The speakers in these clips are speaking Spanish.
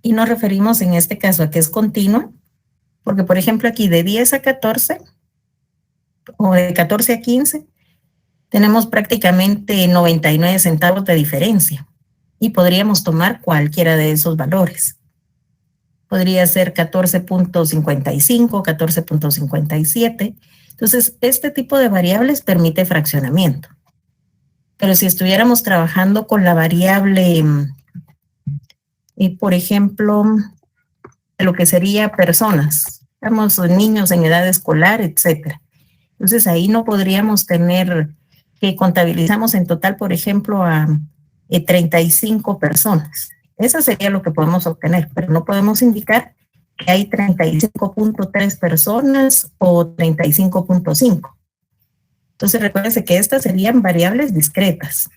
y nos referimos en este caso a que es continua, porque por ejemplo aquí de 10 a 14 o de 14 a 15 tenemos prácticamente 99 centavos de diferencia y podríamos tomar cualquiera de esos valores. Podría ser 14.55, 14.57. Entonces, este tipo de variables permite fraccionamiento. Pero si estuviéramos trabajando con la variable, por ejemplo, lo que sería personas, digamos, niños en edad escolar, etcétera. Entonces, ahí no podríamos tener que contabilizamos en total, por ejemplo, a 35 personas. Eso sería lo que podemos obtener, pero no podemos indicar que hay 35.3 personas o 35.5. Entonces, recuérdense que estas serían variables discretas.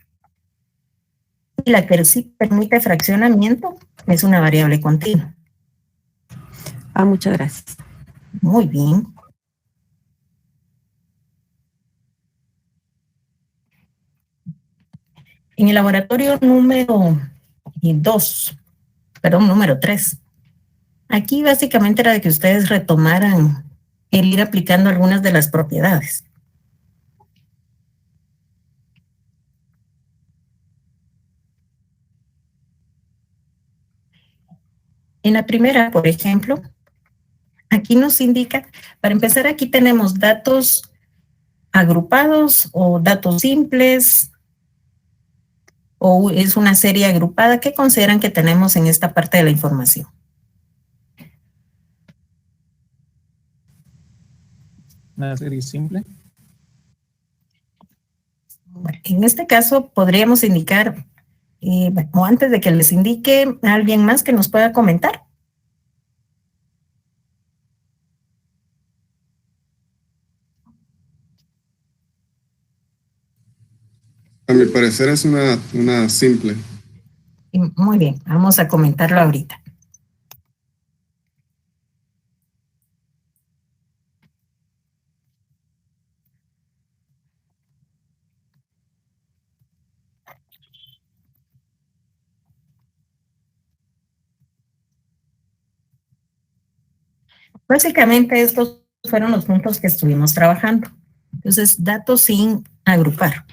Y la que sí permite fraccionamiento es una variable continua. Muchas gracias. Muy bien. En el laboratorio número 3, aquí básicamente era de que ustedes retomaran el ir aplicando algunas de las propiedades. En la primera, por ejemplo, aquí nos indica, para empezar aquí tenemos datos agrupados o datos simples, o es una serie agrupada. ¿Qué consideran que tenemos en esta parte de la información? Una serie simple. En este caso podríamos indicar, o antes de que les indique, alguien más que nos pueda comentar. A mi parecer es una simple. Muy bien, vamos a comentarlo ahorita. Básicamente estos fueron los puntos que estuvimos trabajando. Entonces, datos sin agrupar.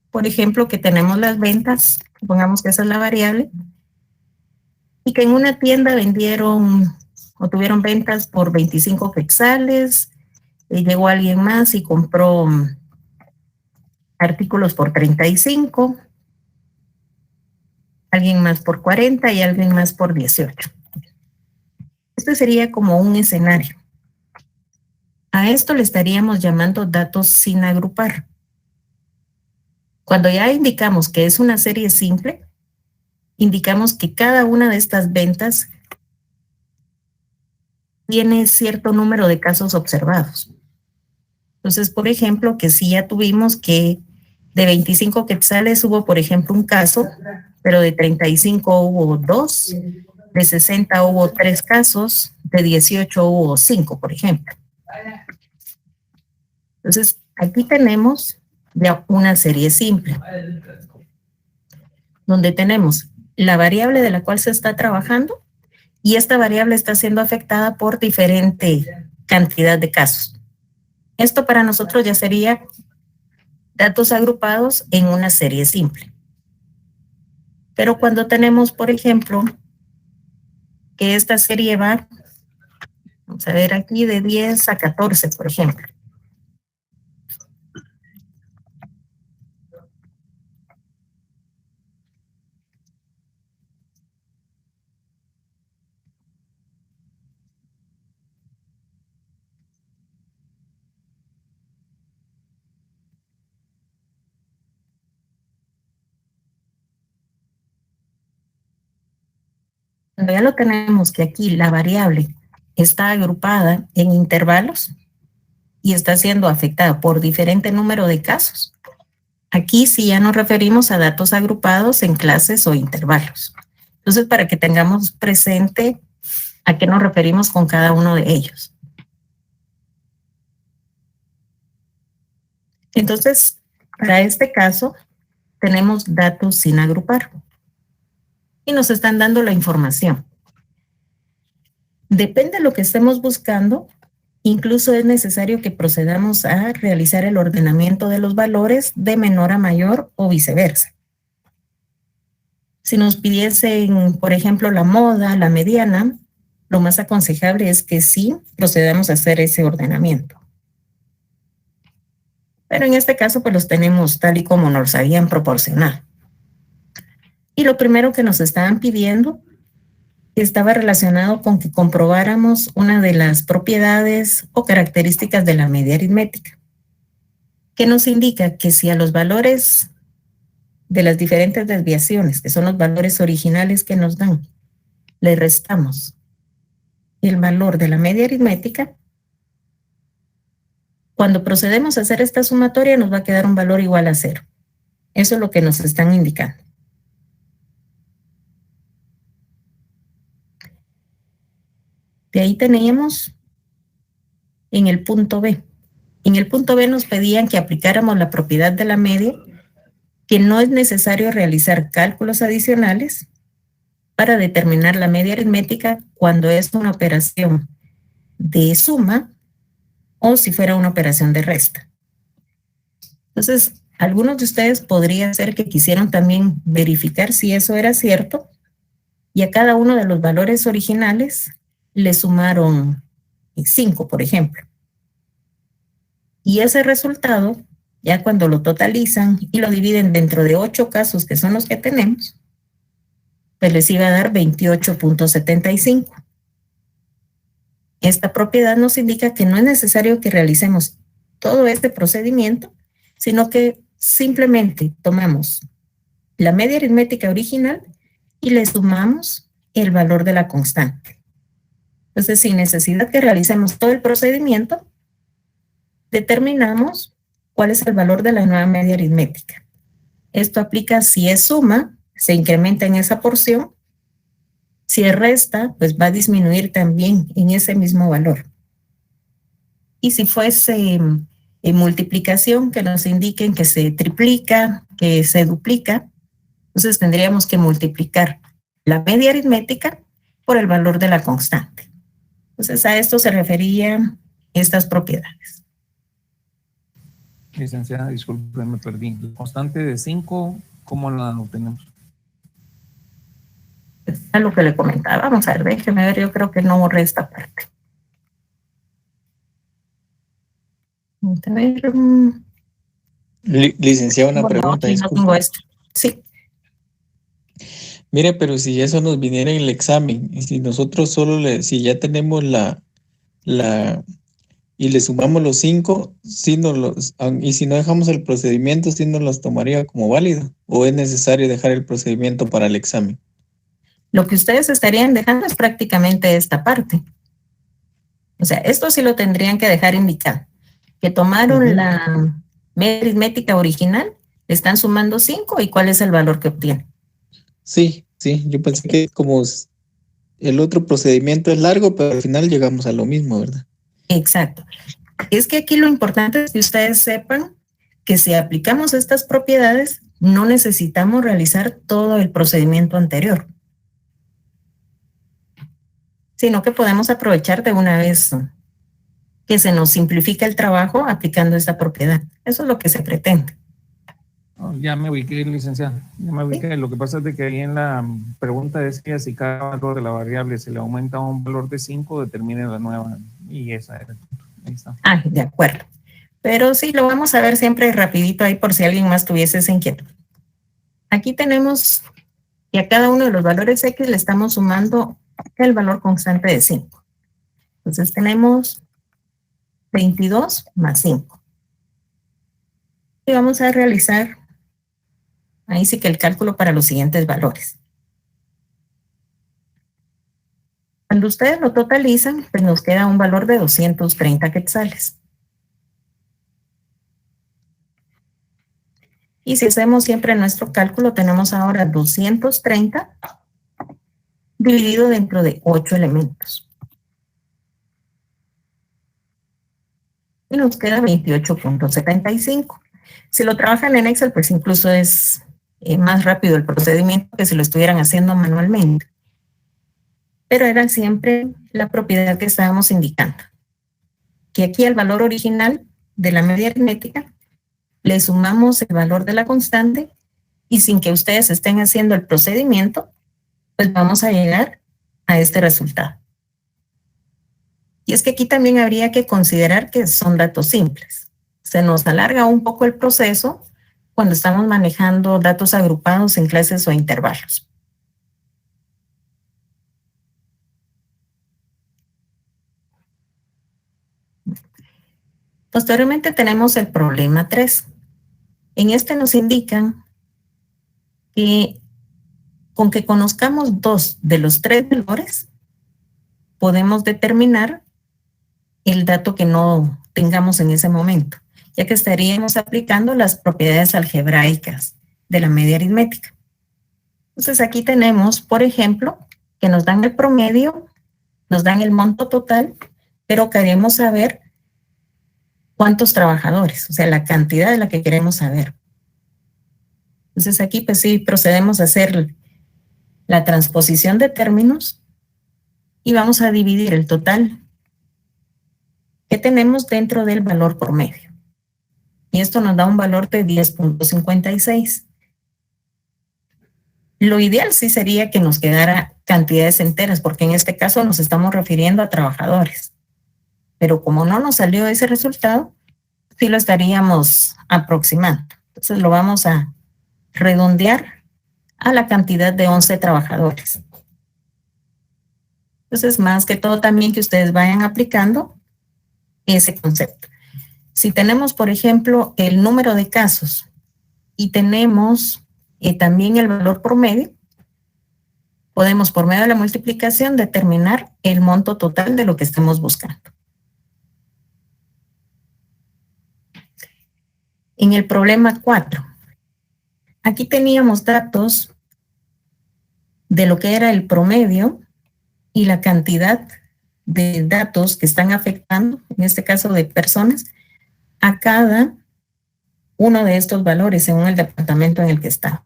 Por ejemplo, que tenemos las ventas, supongamos que esa es la variable, y que en una tienda vendieron o tuvieron ventas por 25 quetzales, y llegó alguien más y compró artículos por 35, alguien más por 40 y alguien más por 18. Este sería como un escenario. A esto le estaríamos llamando datos sin agrupar. Cuando ya indicamos que es una serie simple, indicamos que cada una de estas ventas tiene cierto número de casos observados. Entonces, por ejemplo, que si ya tuvimos que de 25 quetzales hubo, por ejemplo, un caso, pero de 35 hubo 2, de 60 hubo 3 casos, de 18 hubo 5, por ejemplo. Entonces, aquí tenemos ya una serie simple, donde tenemos la variable de la cual se está trabajando y esta variable está siendo afectada por diferente cantidad de casos. Esto para nosotros ya sería datos agrupados en una serie simple. Pero cuando tenemos, por ejemplo, que esta serie va, vamos a ver aquí, de 10 a 14, por ejemplo. Cuando ya lo tenemos que aquí la variable está agrupada en intervalos y está siendo afectada por diferente número de casos, aquí sí ya nos referimos a datos agrupados en clases o intervalos. Entonces, para que tengamos presente a qué nos referimos con cada uno de ellos. Entonces, para este caso, tenemos datos sin agrupar. Y nos están dando la información. Depende de lo que estemos buscando, incluso es necesario que procedamos a realizar el ordenamiento de los valores de menor a mayor o viceversa. Si nos pidiesen, por ejemplo, la moda, la mediana, lo más aconsejable es que sí procedamos a hacer ese ordenamiento. Pero en este caso, pues los tenemos tal y como nos habían proporcionado. Y lo primero que nos estaban pidiendo estaba relacionado con que comprobáramos una de las propiedades o características de la media aritmética, que nos indica que si a los valores de las diferentes desviaciones, que son los valores originales que nos dan, le restamos el valor de la media aritmética, cuando procedemos a hacer esta sumatoria nos va a quedar un valor igual a 0. Eso es lo que nos están indicando. De ahí teníamos en el punto B. En el punto B nos pedían que aplicáramos la propiedad de la media, que no es necesario realizar cálculos adicionales para determinar la media aritmética cuando es una operación de suma o si fuera una operación de resta. Entonces, algunos de ustedes podría ser que quisieron también verificar si eso era cierto y a cada uno de los valores originales le sumaron 5, por ejemplo. Y ese resultado, ya cuando lo totalizan y lo dividen dentro de 8 casos que son los que tenemos, pues les iba a dar 28.75. Esta propiedad nos indica que no es necesario que realicemos todo este procedimiento, sino que simplemente tomamos la media aritmética original y le sumamos el valor de la constante. Entonces, sin necesidad que realicemos todo el procedimiento, determinamos cuál es el valor de la nueva media aritmética. Esto aplica si es suma, se incrementa en esa porción. Si es resta, pues va a disminuir también en ese mismo valor. Y si fuese en multiplicación, que nos indiquen que se triplica, que se duplica, entonces tendríamos que multiplicar la media aritmética por el valor de la constante. Entonces a esto se referían estas propiedades. Licenciada, disculpe, me perdí. La constante de 5, ¿cómo la obtenemos? A lo que le comentaba, vamos a ver, déjeme ver, yo creo que no borré esta parte. A ver, Licenciada, una pregunta. No tengo esto. Sí. Mire, pero si eso nos viniera en el examen, y si nosotros solo si ya tenemos y le sumamos los 5, y si no dejamos el procedimiento, ¿sí nos los tomaría como válido? ¿O es necesario dejar el procedimiento para el examen? Lo que ustedes estarían dejando es prácticamente esta parte. O sea, esto sí lo tendrían que dejar indicado. Que tomaron la media aritmética original, le están sumando 5 y cuál es el valor que obtienen. Sí, yo pensé que como el otro procedimiento es largo, pero al final llegamos a lo mismo, ¿verdad? Exacto. Es que aquí lo importante es que ustedes sepan que si aplicamos estas propiedades, no necesitamos realizar todo el procedimiento anterior, sino que podemos aprovechar de una vez que se nos simplifica el trabajo aplicando esta propiedad. Eso es lo que se pretende. Oh, ya me ubiqué, licenciada. Ya me ubiqué. ¿Sí? Lo que pasa es de que ahí en la pregunta decía si cada valor de la variable se le aumenta un valor de 5, determine la nueva. Y esa era. Ahí está. Ah, de acuerdo. Pero sí, lo vamos a ver siempre rapidito ahí por si alguien más tuviese esa inquietud. Aquí tenemos que a cada uno de los valores X le estamos sumando el valor constante de 5. Entonces tenemos 22 más 5. Y vamos a realizar, ahí sí que el cálculo para los siguientes valores. Cuando ustedes lo totalizan, pues nos queda un valor de 230 quetzales. Y si hacemos siempre nuestro cálculo, tenemos ahora 230 dividido dentro de 8 elementos. Y nos queda 28.75. Si lo trabajan en Excel, pues incluso es más rápido el procedimiento que si lo estuvieran haciendo manualmente. pero era siempre la propiedad que estábamos indicando. Que aquí al valor original de la media aritmética le sumamos el valor de la constante y sin que ustedes estén haciendo el procedimiento, pues vamos a llegar a este resultado. Y es que aquí también habría que considerar que son datos simples. Se nos alarga un poco el proceso cuando estamos manejando datos agrupados en clases o intervalos. Posteriormente tenemos el problema 3. En este nos indican que con que conozcamos 2 de los 3 valores, podemos determinar el dato que no tengamos en ese momento, ya que estaríamos aplicando las propiedades algebraicas de la media aritmética. Entonces aquí tenemos, por ejemplo, que nos dan el promedio, nos dan el monto total, pero queremos saber cuántos trabajadores, o sea, la cantidad de la que queremos saber. Entonces aquí pues sí procedemos a hacer la transposición de términos y vamos a dividir el total que tenemos dentro del valor promedio. Y esto nos da un valor de 10.56. Lo ideal sí sería que nos quedara cantidades enteras, porque en este caso nos estamos refiriendo a trabajadores. Pero como no nos salió ese resultado, sí lo estaríamos aproximando. Entonces lo vamos a redondear a la cantidad de 11 trabajadores. Entonces, más que todo también que ustedes vayan aplicando ese concepto. Si tenemos, por ejemplo, el número de casos y tenemos también el valor promedio, podemos por medio de la multiplicación determinar el monto total de lo que estemos buscando. En el problema 4, aquí teníamos datos de lo que era el promedio y la cantidad de datos que están afectando, en este caso de personas, a cada uno de estos valores según el departamento en el que está.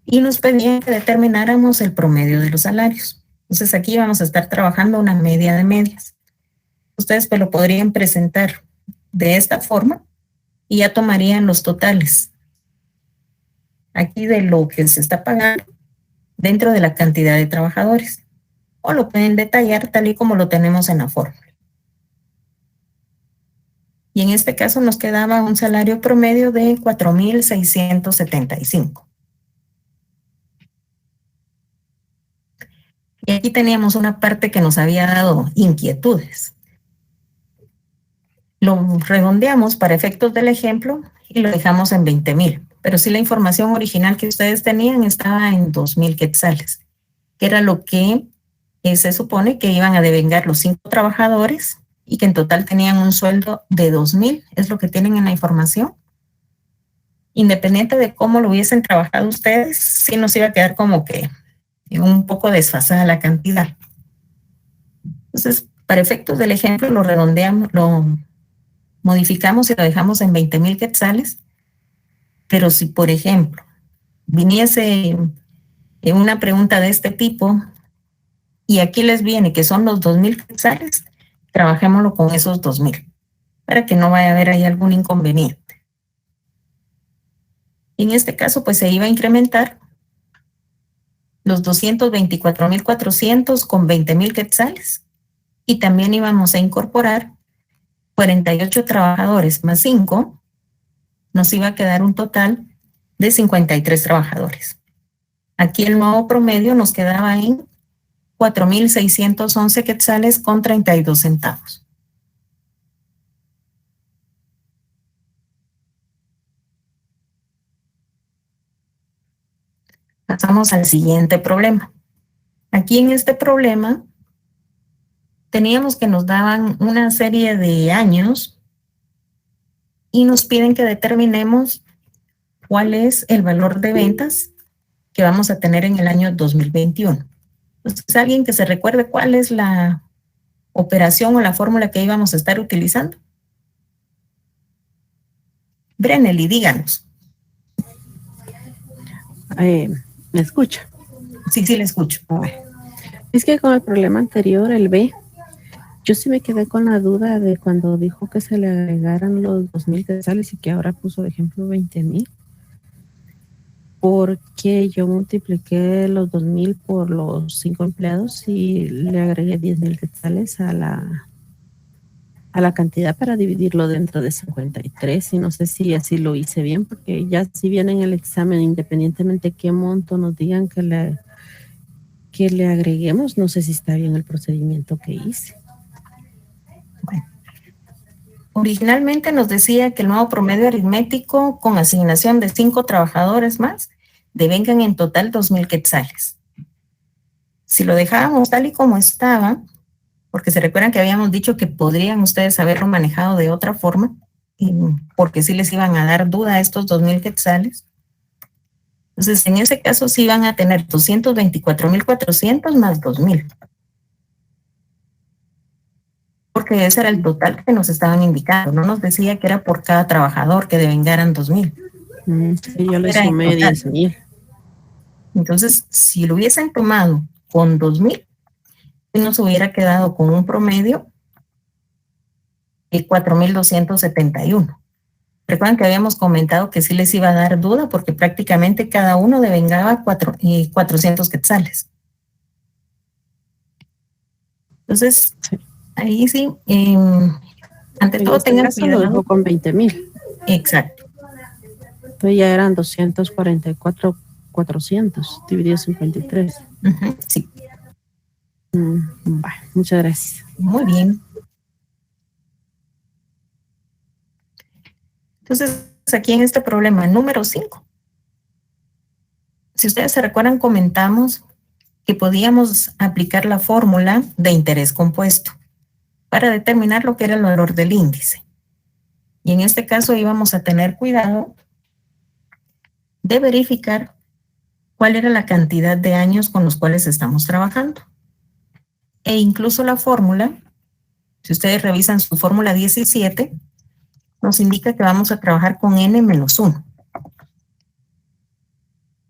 Y nos pedían que determináramos el promedio de los salarios. Entonces aquí vamos a estar trabajando una media de medias. Ustedes pues lo podrían presentar de esta forma y ya tomarían los totales aquí de lo que se está pagando dentro de la cantidad de trabajadores. O lo pueden detallar tal y como lo tenemos en la fórmula. Y en este caso nos quedaba un salario promedio de 4.675. Y aquí teníamos una parte que nos había dado inquietudes. Lo redondeamos para efectos del ejemplo y lo dejamos en 20,000. Pero sí la información original que ustedes tenían estaba en 2,000 quetzales, que era lo que se supone que iban a devengar los 5 trabajadores y que en total tenían un sueldo de 2,000, es lo que tienen en la información. Independiente de cómo lo hubiesen trabajado ustedes, sí nos iba a quedar como que un poco desfasada la cantidad. Entonces, para efectos del ejemplo, lo redondeamos, lo modificamos y lo dejamos en 20,000 quetzales. Pero si, por ejemplo, viniese una pregunta de este tipo y aquí les viene que son los 2,000 quetzales, trabajémoslo con esos 2,000 para que no vaya a haber ahí algún inconveniente. En este caso, pues se iba a incrementar los 224,400 con 20,000 quetzales y también íbamos a incorporar 48 trabajadores más 5, nos iba a quedar un total de 53 trabajadores. Aquí el nuevo promedio nos quedaba en 4.611 quetzales con 32 centavos. Pasamos al siguiente problema. Aquí en este problema teníamos que nos daban una serie de años y nos piden que determinemos cuál es el valor de ventas que vamos a tener en el año 2021. Entonces, ¿alguien que se recuerde cuál es la operación o la fórmula que íbamos a estar utilizando? Brenely, díganos. ¿Me escucha? Sí, sí, le escucho. Es que con el problema anterior, el B, yo sí me quedé con la duda de cuando dijo que se le agregaran los 2,000 quetzales y que ahora puso de ejemplo 20,000. Porque yo multipliqué los 2,000 por los 5 empleados y le agregué 10,000 quetzales a la cantidad para dividirlo dentro de 53 y no sé si así lo hice bien porque ya si viene en el examen, independientemente qué monto nos digan que le agreguemos, no sé si está bien el procedimiento que hice. Bueno, originalmente nos decía que el nuevo promedio aritmético con asignación de 5 trabajadores más devengan en total 2,000 quetzales. Si lo dejábamos tal y como estaba, porque se recuerdan que habíamos dicho que podrían ustedes haberlo manejado de otra forma, porque sí les iban a dar duda a estos 2,000 quetzales. Entonces, en ese caso sí van a tener 224,400 más 2,000. Porque ese era el total que nos estaban indicando. No nos decía que era por cada trabajador que devengaran 2,000. Sí, yo le Era en sumé total. 10,000. Entonces, si lo hubiesen tomado con 2,000, nos hubiera quedado con un promedio de 4,271. Recuerdan que habíamos comentado que sí les iba a dar duda porque prácticamente cada uno devengaba 400 quetzales. Entonces, Sí. ahí sí, ante En todo este tengan caso lo dejó cuidado. con 20,000. Exacto. Entonces ya eran 244,400 dividido 53. Sí, Muchas gracias. muy bien. Entonces, aquí en este problema número 5, si ustedes se recuerdan, comentamos que podíamos aplicar la fórmula de interés compuesto para determinar lo que era el valor del índice. Y en este caso íbamos a tener cuidado de verificar cuál era la cantidad de años con los cuales estamos trabajando. E incluso la fórmula, si ustedes revisan su fórmula 17, nos indica que vamos a trabajar con n-1.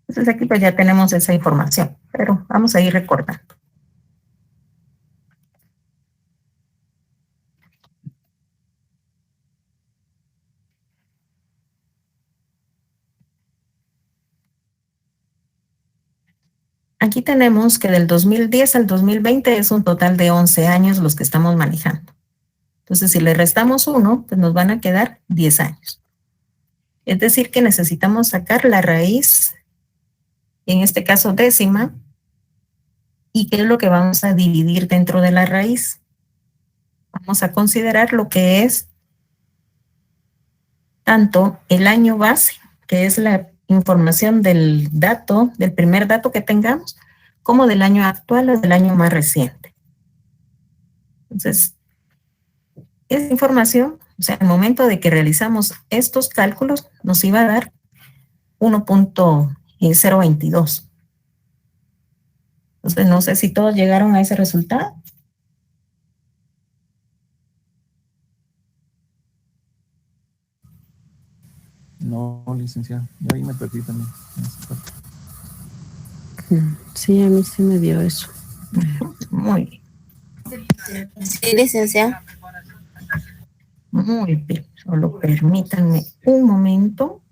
Entonces aquí pues ya tenemos esa información, pero vamos a ir recordando. Aquí tenemos que del 2010 al 2020 es un total de 11 años los que estamos manejando. Entonces, si le restamos 1, pues nos van a quedar 10 años. Es decir, que necesitamos sacar la raíz, en este caso décima, y qué es lo que vamos a dividir dentro de la raíz. Vamos a considerar lo que es tanto el año base, que es la información del dato, del primer dato que tengamos, como del año actual o del año más reciente. Entonces, esa información, o sea, al momento de que realizamos estos cálculos, nos iba a dar 1,022. Entonces, no sé si todos llegaron a ese resultado. No, licenciado. Yo ahí me perdí también. Sí, a mí sí me dio eso. Muy bien. Sí, licenciado. Muy bien. Solo permítanme un momento.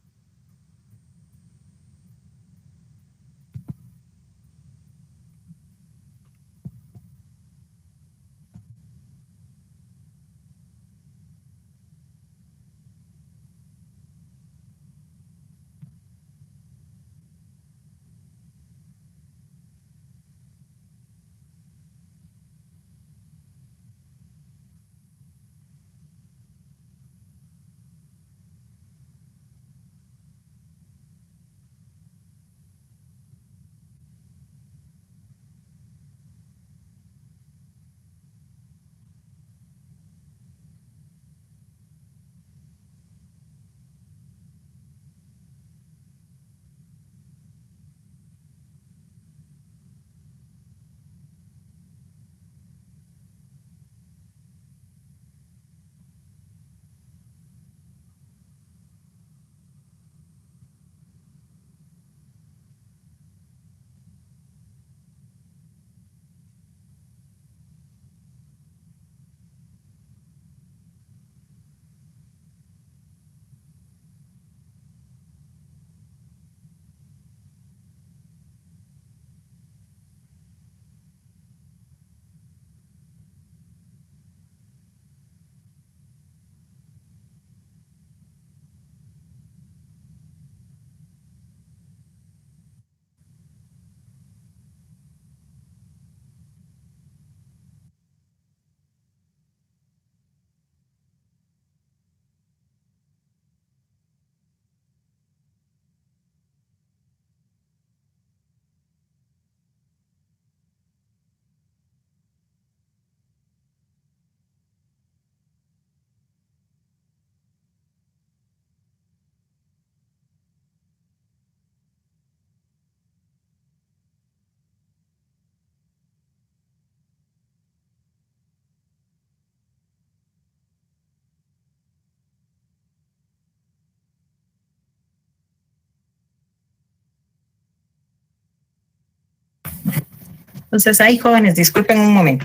Entonces, ahí jóvenes, disculpen un momento.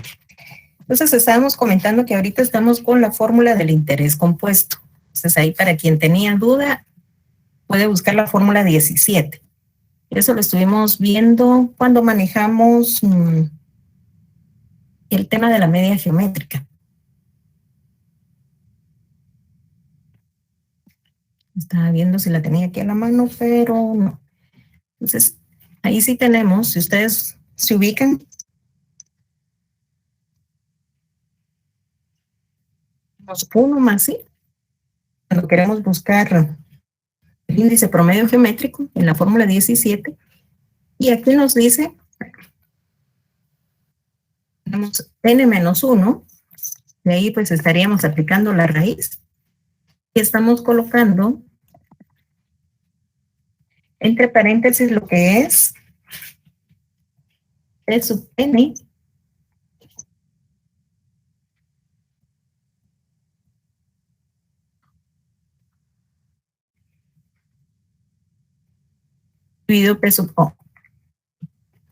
Entonces, estábamos comentando que ahorita estamos con la fórmula del interés compuesto. Entonces, ahí para quien tenía duda, puede buscar la fórmula 17. Eso lo estuvimos viendo cuando manejamos el tema de la media geométrica. Estaba viendo si la tenía aquí a la mano, pero no. Entonces, ahí sí tenemos, si ustedes se ubican, los 1 más I, cuando queremos buscar el índice promedio geométrico en la fórmula 17, y aquí nos dice, tenemos n menos 1, de ahí pues estaríamos aplicando la raíz, y estamos colocando entre paréntesis lo que es P sub n dividido P sub O.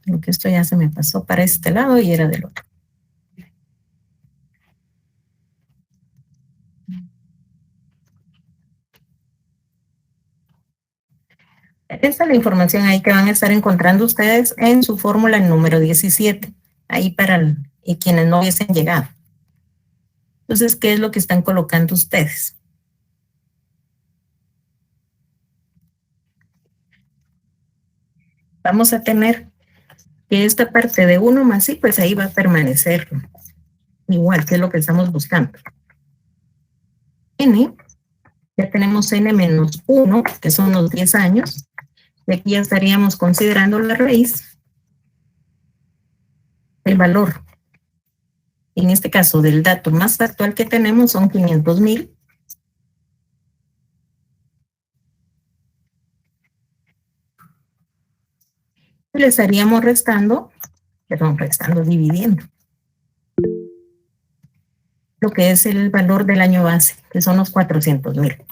Lo que esto ya se me pasó para este lado y era del otro. Esta es la información ahí que van a estar encontrando ustedes en su fórmula número 17, ahí para quienes no hubiesen llegado. Entonces, ¿qué es lo que están colocando ustedes? Vamos a tener que esta parte de 1 más I, pues ahí va a permanecer igual, que es lo que estamos buscando. N, ya tenemos N menos 1, que son los 10 años. Y aquí ya estaríamos considerando la raíz, el valor. En este caso, del dato más actual que tenemos son 500,000. Y le estaríamos dividiendo lo que es el valor del año base, que son los 400,000.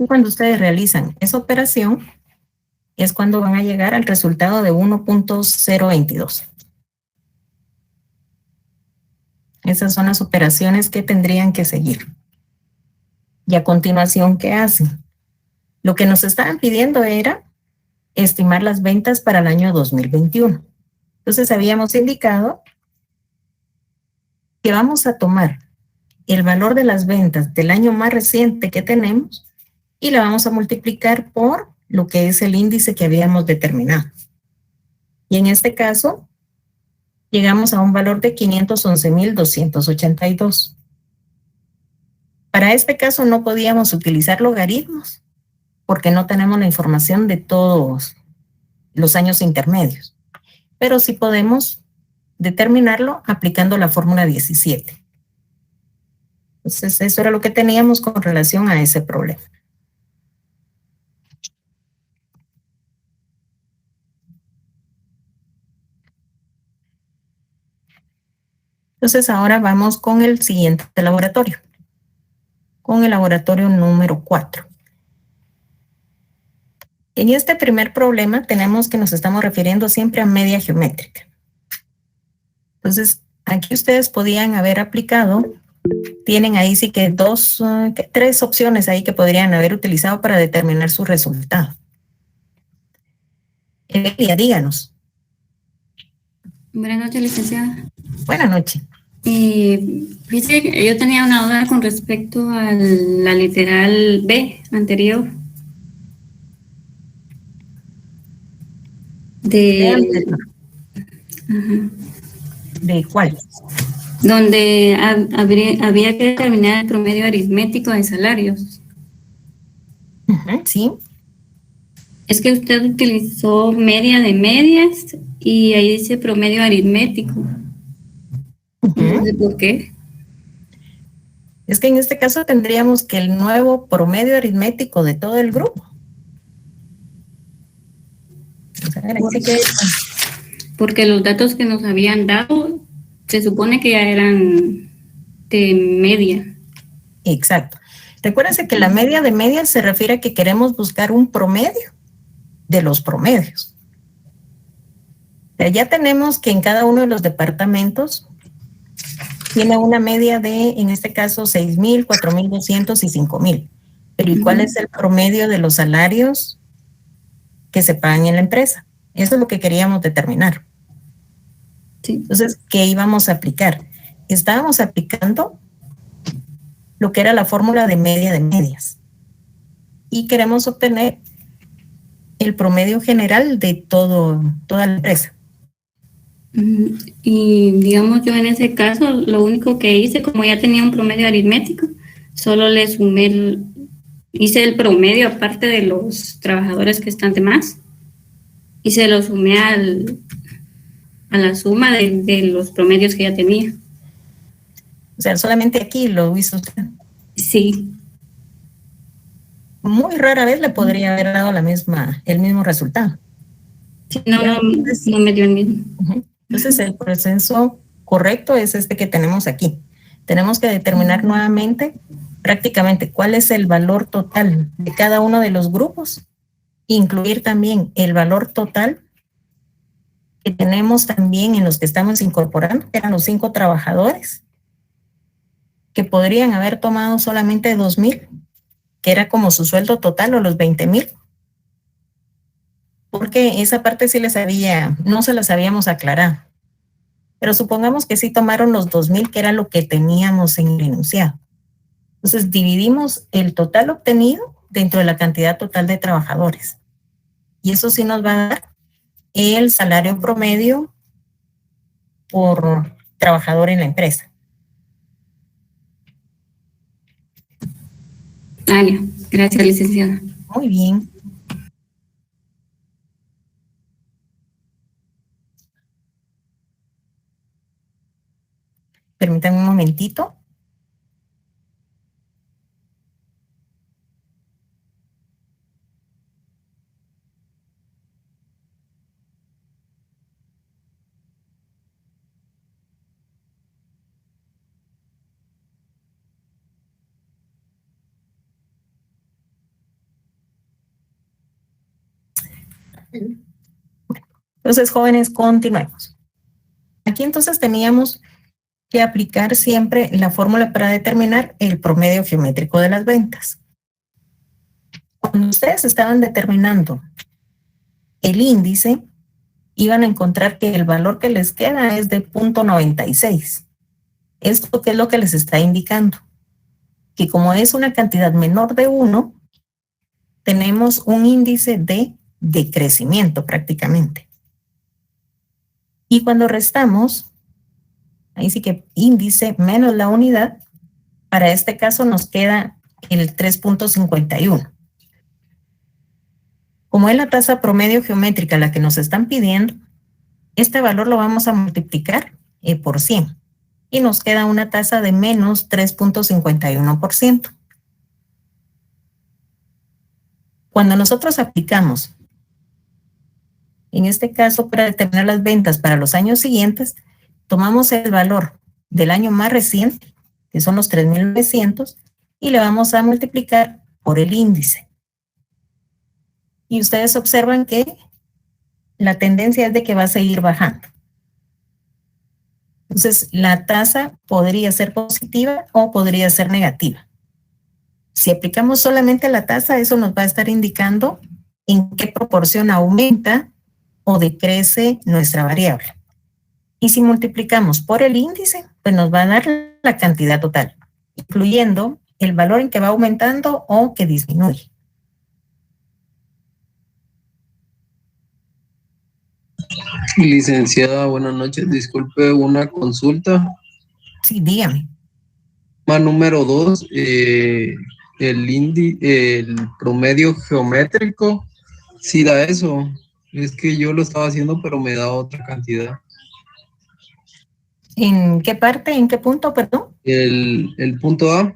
Y cuando ustedes realizan esa operación, es cuando van a llegar al resultado de 1.022. Esas son las operaciones que tendrían que seguir. Y a continuación, ¿qué hacen? Lo que nos estaban pidiendo era estimar las ventas para el año 2021. Entonces, habíamos indicado que vamos a tomar el valor de las ventas del año más reciente que tenemos y la vamos a multiplicar por lo que es el índice que habíamos determinado. Y en este caso, llegamos a un valor de 511,282. Para este caso no podíamos utilizar logaritmos porque no tenemos la información de todos los años intermedios, pero sí podemos determinarlo aplicando la fórmula 17. Entonces, eso era lo que teníamos con relación a ese problema. Entonces, ahora vamos con el siguiente laboratorio, con el laboratorio número 4. En este primer problema tenemos que nos estamos refiriendo siempre a media geométrica. Entonces, aquí ustedes podían haber aplicado, tienen ahí sí que tres opciones ahí que podrían haber utilizado para determinar su resultado. Elia, díganos. Buenas noches, licenciada. Buenas noches. Fíjese que yo tenía una duda con respecto a la literal B anterior. ¿De cuál? Donde había que determinar el promedio aritmético de salarios. Sí. Es que usted utilizó media de medias y ahí dice promedio aritmético. No sé por qué. Es que en este caso tendríamos que el nuevo promedio aritmético de todo el grupo. Porque los datos que nos habían dado se supone que ya eran de media. Exacto. Recuérdense que la media de medias se refiere a que queremos buscar un promedio de los promedios. Ya tenemos que en cada uno de los departamentos tiene una media de, en este caso, 6,000, 4,200 y 5,000. Pero ¿y cuál es el promedio de los salarios que se pagan en la empresa? Eso es lo que queríamos determinar. Sí. Entonces, ¿qué íbamos a aplicar? Estábamos aplicando lo que era la fórmula de media de medias. Y queremos obtener el promedio general de toda la empresa. Y digamos, yo en ese caso, lo único que hice, como ya tenía un promedio aritmético, solo le sumé, hice el promedio aparte de los trabajadores que están de más, y se lo sumé a la suma de los promedios que ya tenía. O sea, solamente aquí lo hizo usted. Sí. Muy rara vez le podría haber dado el mismo resultado. Sí, no me dio el mismo. Entonces, el proceso correcto es este que tenemos aquí. Tenemos que determinar nuevamente prácticamente cuál es el valor total de cada uno de los grupos, incluir también el valor total que tenemos también en los que estamos incorporando, que eran los 5 trabajadores, que podrían haber tomado solamente 2,000, que era como su sueldo total, o los 20,000. Porque esa parte sí no se las habíamos aclarado. Pero supongamos que sí tomaron los 2,000, que era lo que teníamos en el enunciado. Entonces, dividimos el total obtenido dentro de la cantidad total de trabajadores. Y eso sí nos va a dar el salario promedio por trabajador en la empresa. Ya. Gracias, licenciada. Muy bien. Permítanme un momentito. Entonces, jóvenes, continuemos. Aquí entonces teníamos que aplicar siempre la fórmula para determinar el promedio geométrico de las ventas. Cuando ustedes estaban determinando el índice, iban a encontrar que el valor que les queda es de 0.96. ¿Esto qué es lo que les está indicando? Que como es una cantidad menor de 1, tenemos un índice de decrecimiento prácticamente. Y cuando restamos, ahí sí que índice menos la unidad, para este caso nos queda el 3.51. Como es la tasa promedio geométrica la que nos están pidiendo, este valor lo vamos a multiplicar por 100 y nos queda una tasa de menos 3.51%. Cuando nosotros aplicamos, en este caso para determinar las ventas para los años siguientes, tomamos el valor del año más reciente, que son los 3,900, y le vamos a multiplicar por el índice. Y ustedes observan que la tendencia es de que va a seguir bajando. Entonces, la tasa podría ser positiva o podría ser negativa. Si aplicamos solamente la tasa, eso nos va a estar indicando en qué proporción aumenta o decrece nuestra variable. Y si multiplicamos por el índice, pues nos va a dar la cantidad total, incluyendo el valor en que va aumentando o que disminuye. Licenciada, buenas noches. Disculpe una consulta. Sí, dígame. Número 2, el promedio geométrico, sí da eso. Es que yo lo estaba haciendo, pero me da otra cantidad. ¿En qué parte? ¿En qué punto, perdón? El punto A.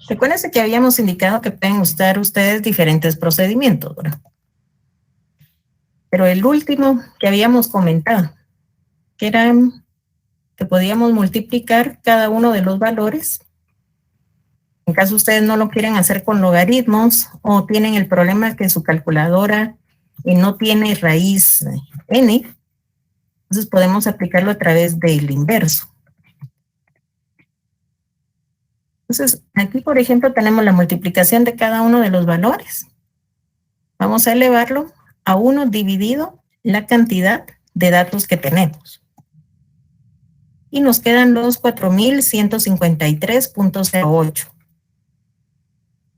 Recuérdense que habíamos indicado que pueden usar ustedes diferentes procedimientos, ¿verdad? Pero el último que habíamos comentado, que era que podíamos multiplicar cada uno de los valores. En caso ustedes no lo quieren hacer con logaritmos o tienen el problema que su calculadora no tiene raíz n, entonces podemos aplicarlo a través del inverso. Entonces, aquí, por ejemplo, tenemos la multiplicación de cada uno de los valores. Vamos a elevarlo a 1 dividido la cantidad de datos que tenemos. Y nos quedan los 4153.08.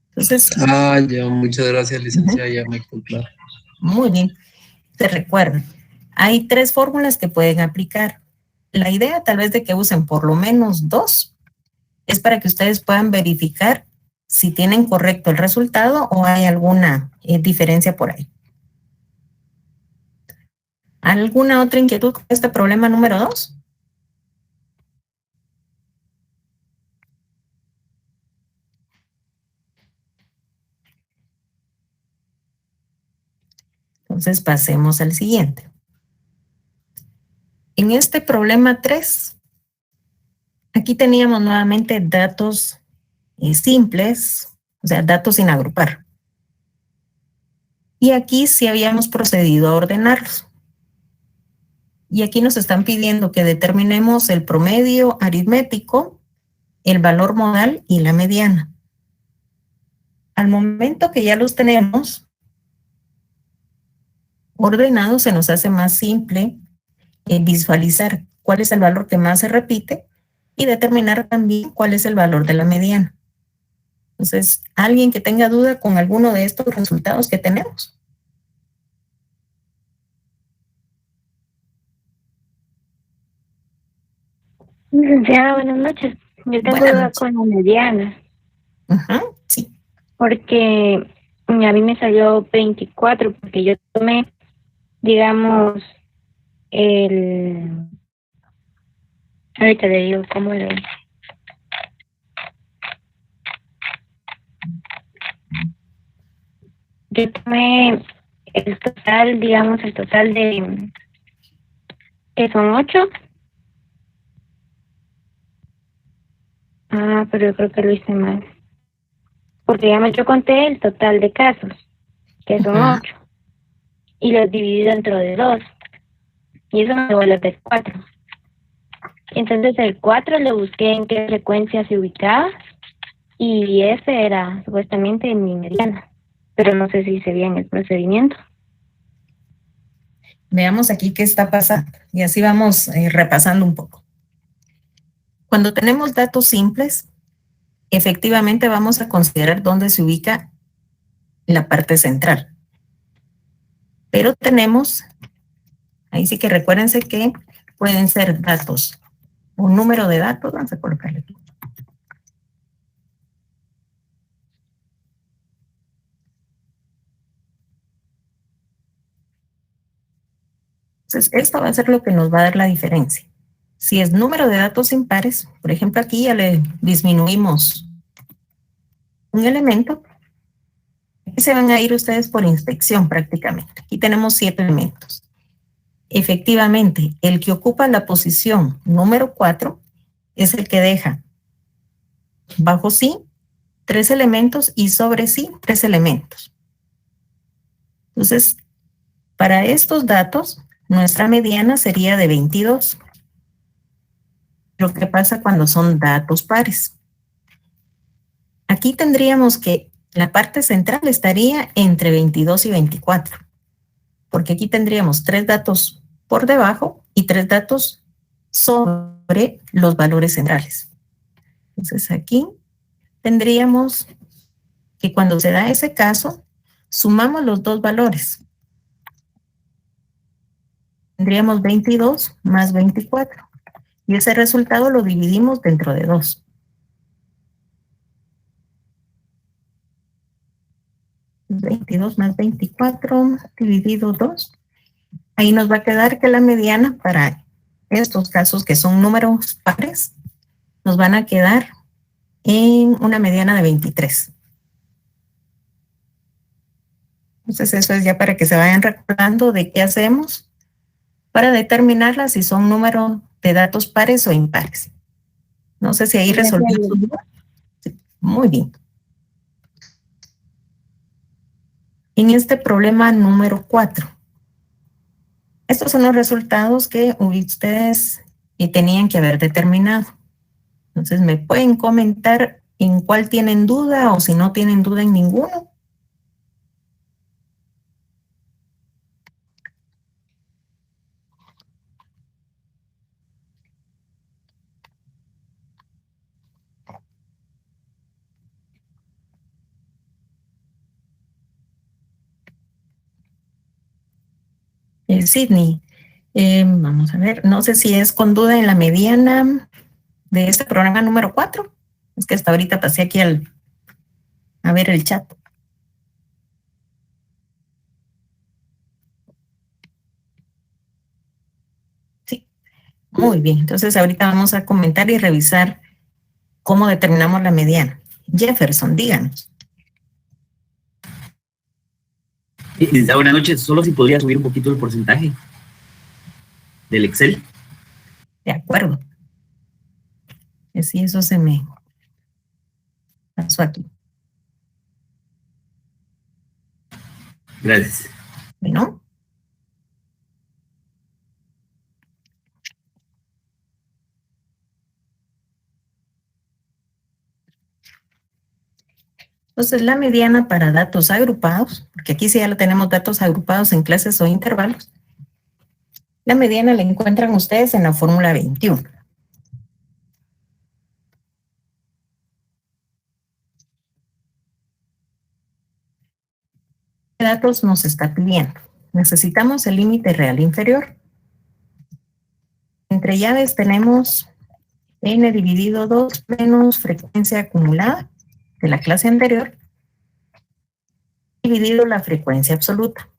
Entonces, Ya, muchas gracias, licenciada, ya me quedó claro. muy bien. Se recuerden, hay 3 fórmulas que pueden aplicar. La idea tal vez de que usen por lo menos 2 es para que ustedes puedan verificar si tienen correcto el resultado o hay alguna diferencia por ahí. ¿Alguna otra inquietud con este problema número 2? Entonces pasemos al siguiente. En este problema 3, aquí teníamos nuevamente datos simples, o sea, datos sin agrupar. Y aquí sí habíamos procedido a ordenarlos. Y aquí nos están pidiendo que determinemos el promedio aritmético, el valor modal y la mediana. Al momento que ya los tenemos ordenados, se nos hace más simple visualizar cuál es el valor que más se repite y determinar también cuál es el valor de la mediana. Entonces, ¿alguien que tenga duda con alguno de estos resultados que tenemos? Licenciada, buenas noches. Yo tengo Buenas duda noches. con la mediana, Sí. porque a mí me salió 24, porque yo tomé, digamos, ahorita le digo, ¿cómo le? Yo tomé el total, digamos, el total de, que son 8. Pero yo creo que lo hice mal. Porque digamos, yo conté el total de casos, que son 8, y los dividí dentro de 2. Y eso me devuelve el 4. Entonces el 4 lo busqué en qué frecuencia se ubicaba, y ese era supuestamente mi mediana. Pero no sé si se veía en el procedimiento. Veamos aquí qué está pasando y así vamos repasando un poco. Cuando tenemos datos simples, efectivamente vamos a considerar dónde se ubica la parte central. Pero tenemos, ahí sí que recuérdense que pueden ser datos, un número de datos, vamos a colocarle aquí. Entonces, esto va a ser lo que nos va a dar la diferencia. Si es número de datos impares, por ejemplo, aquí ya le disminuimos un elemento. Aquí se van a ir ustedes por inspección prácticamente. Aquí tenemos 7 elementos. Efectivamente, el que ocupa la posición número 4 es el que deja bajo sí 3 elementos y sobre sí 3 elementos. Entonces, para estos datos, nuestra mediana sería de 22. Lo que pasa cuando son datos pares. Aquí tendríamos que la parte central estaría entre 22 y 24, porque aquí tendríamos 3 datos por debajo y 3 datos sobre los valores centrales. Entonces aquí tendríamos que cuando se da ese caso, sumamos los 2 valores. Tendríamos 22 más 24. Y ese resultado lo dividimos dentro de 2. $22 más 24 dividido 2. Ahí nos va a quedar que la mediana para estos casos que son números pares, nos van a quedar en una mediana de 23. Entonces eso es ya para que se vayan recordando de qué hacemos para determinarla si son números de datos pares o impares. No sé si ahí resolvió su duda. Sí, muy bien. En este problema número 4. Estos son los resultados que ustedes tenían que haber determinado. Entonces, ¿me pueden comentar en cuál tienen duda o si no tienen duda en ninguno? Sydney, vamos a ver, no sé si es con duda en la mediana de este programa número 4. Es que hasta ahorita pasé aquí a ver el chat. Sí, muy bien. Entonces ahorita vamos a comentar y revisar cómo determinamos la mediana. Jefferson, díganos. Buenas noches, solo si podría subir un poquito el porcentaje del Excel. De acuerdo. Sí, eso se me pasó aquí. Gracias. Bueno. Entonces, la mediana para datos agrupados, porque aquí sí ya lo tenemos datos agrupados en clases o intervalos. La mediana la encuentran ustedes en la fórmula 21. ¿Qué datos nos está pidiendo? Necesitamos el límite real inferior. Entre llaves tenemos n dividido 2 menos frecuencia acumulada de la clase anterior dividido la frecuencia absoluta.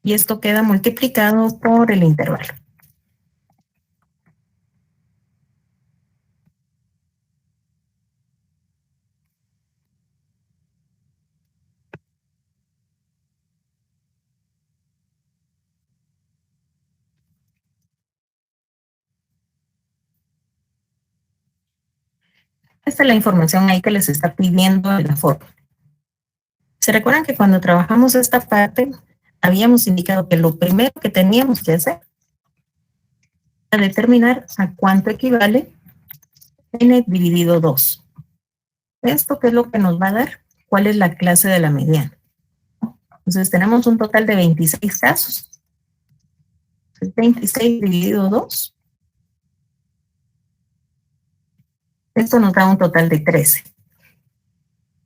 Y esto queda multiplicado por el intervalo. Esta es la información ahí que les está pidiendo en la fórmula. ¿Se recuerdan que cuando trabajamos esta parte habíamos indicado que lo primero que teníamos que hacer era determinar a cuánto equivale n dividido 2? ¿Esto qué es lo que nos va a dar? ¿Cuál es la clase de la mediana? Entonces tenemos un total de 26 casos. 26 dividido 2. Esto nos da un total de 13.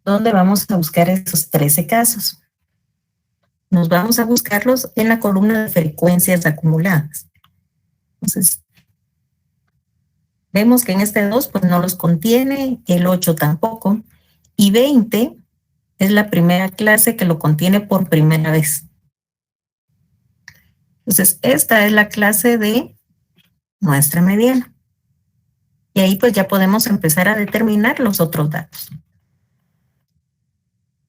¿Dónde vamos a buscar esos 13 casos? Nos vamos a buscarlos en la columna de frecuencias acumuladas. Entonces, vemos que en este 2 pues no los contiene, el 8 tampoco, y 20 es la primera clase que lo contiene por primera vez. Entonces, esta es la clase de nuestra mediana. Y ahí pues ya podemos empezar a determinar los otros datos.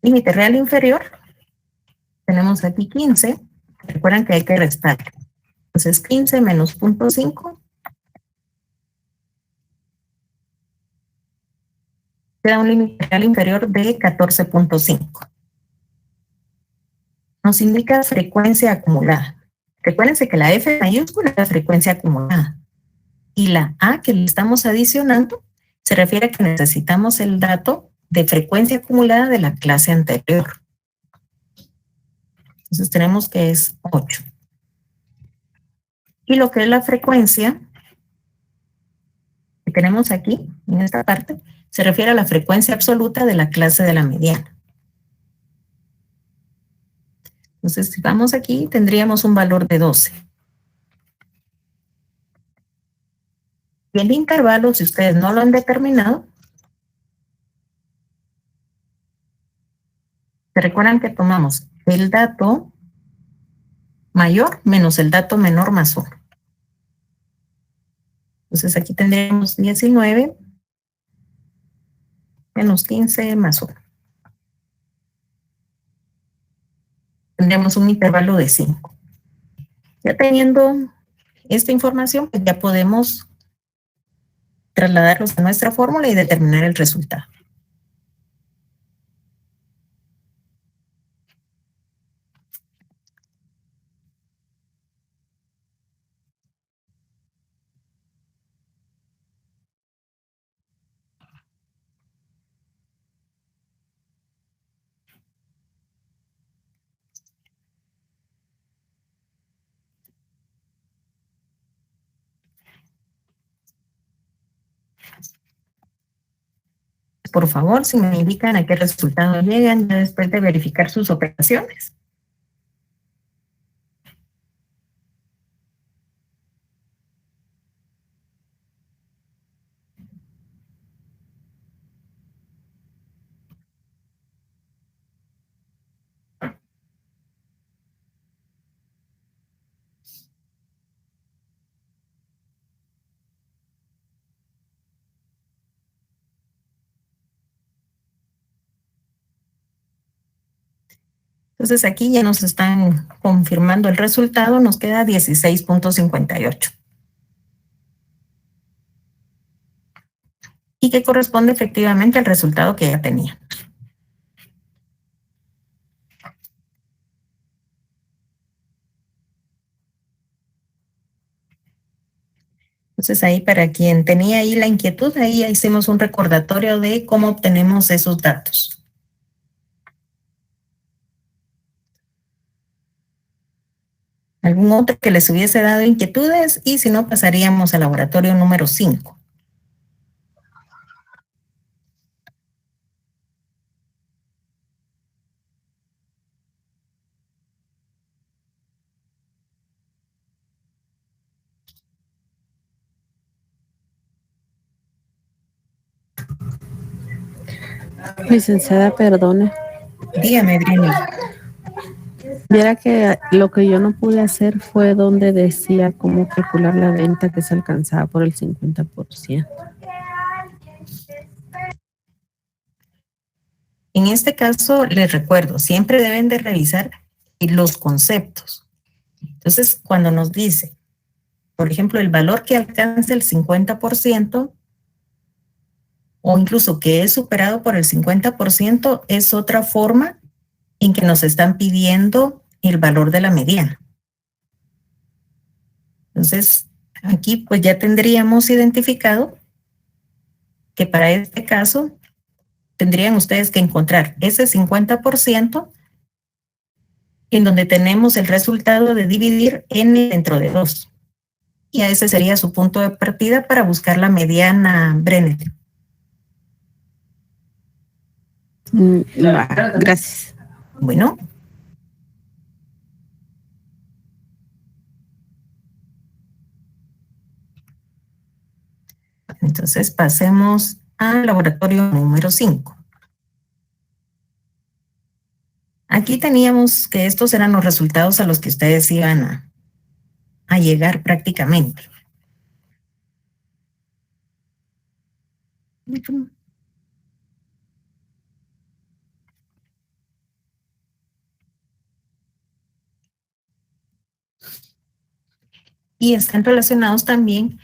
Límite real inferior, tenemos aquí 15. Recuerdan que hay que restar. Entonces 15 menos 0.5 queda un límite real inferior de 14.5. Nos indica frecuencia acumulada. Recuérdense que la F mayúscula es la frecuencia acumulada. Y la A que le estamos adicionando se refiere a que necesitamos el dato de frecuencia acumulada de la clase anterior. Entonces tenemos que es 8. Y lo que es la frecuencia que tenemos aquí, en esta parte, se refiere a la frecuencia absoluta de la clase de la mediana. Entonces, si vamos aquí, tendríamos un valor de 12. Y el intervalo, si ustedes no lo han determinado, se recuerdan que tomamos el dato mayor menos el dato menor más 1. Entonces aquí tendríamos 19 menos 15 más 1. Tendríamos un intervalo de 5. Ya teniendo esta información, pues ya podemos trasladarlos a nuestra fórmula y determinar el resultado. por favor, si me indican a qué resultado llegan ya después de verificar sus operaciones. Entonces aquí ya nos están confirmando el resultado, nos queda 16.58. Y que corresponde efectivamente al resultado que ya tenía. Entonces ahí para quien tenía ahí la inquietud, ahí hicimos un recordatorio de cómo obtenemos esos datos. ¿Algún otro que les hubiese dado inquietudes? Y si no, pasaríamos al laboratorio número 5. Licenciada, perdone. Dígame, Adriana. Viera que lo que yo no pude hacer fue donde decía cómo calcular la venta que se alcanzaba por el 50%. En este caso, les recuerdo, siempre deben de revisar los conceptos. Entonces, cuando nos dice, por ejemplo, el valor que alcanza el 50%, o incluso que es superado por el 50%, es otra forma en que nos están pidiendo el valor de la mediana. Entonces, aquí pues ya tendríamos identificado que para este caso tendrían ustedes que encontrar ese 50% en donde tenemos el resultado de dividir n dentro de 2. Y a ese sería su punto de partida para buscar la mediana Brenner. Gracias. Bueno. Entonces pasemos al laboratorio número 5. Aquí teníamos que estos eran los resultados a los que ustedes iban a llegar prácticamente. Y están relacionados también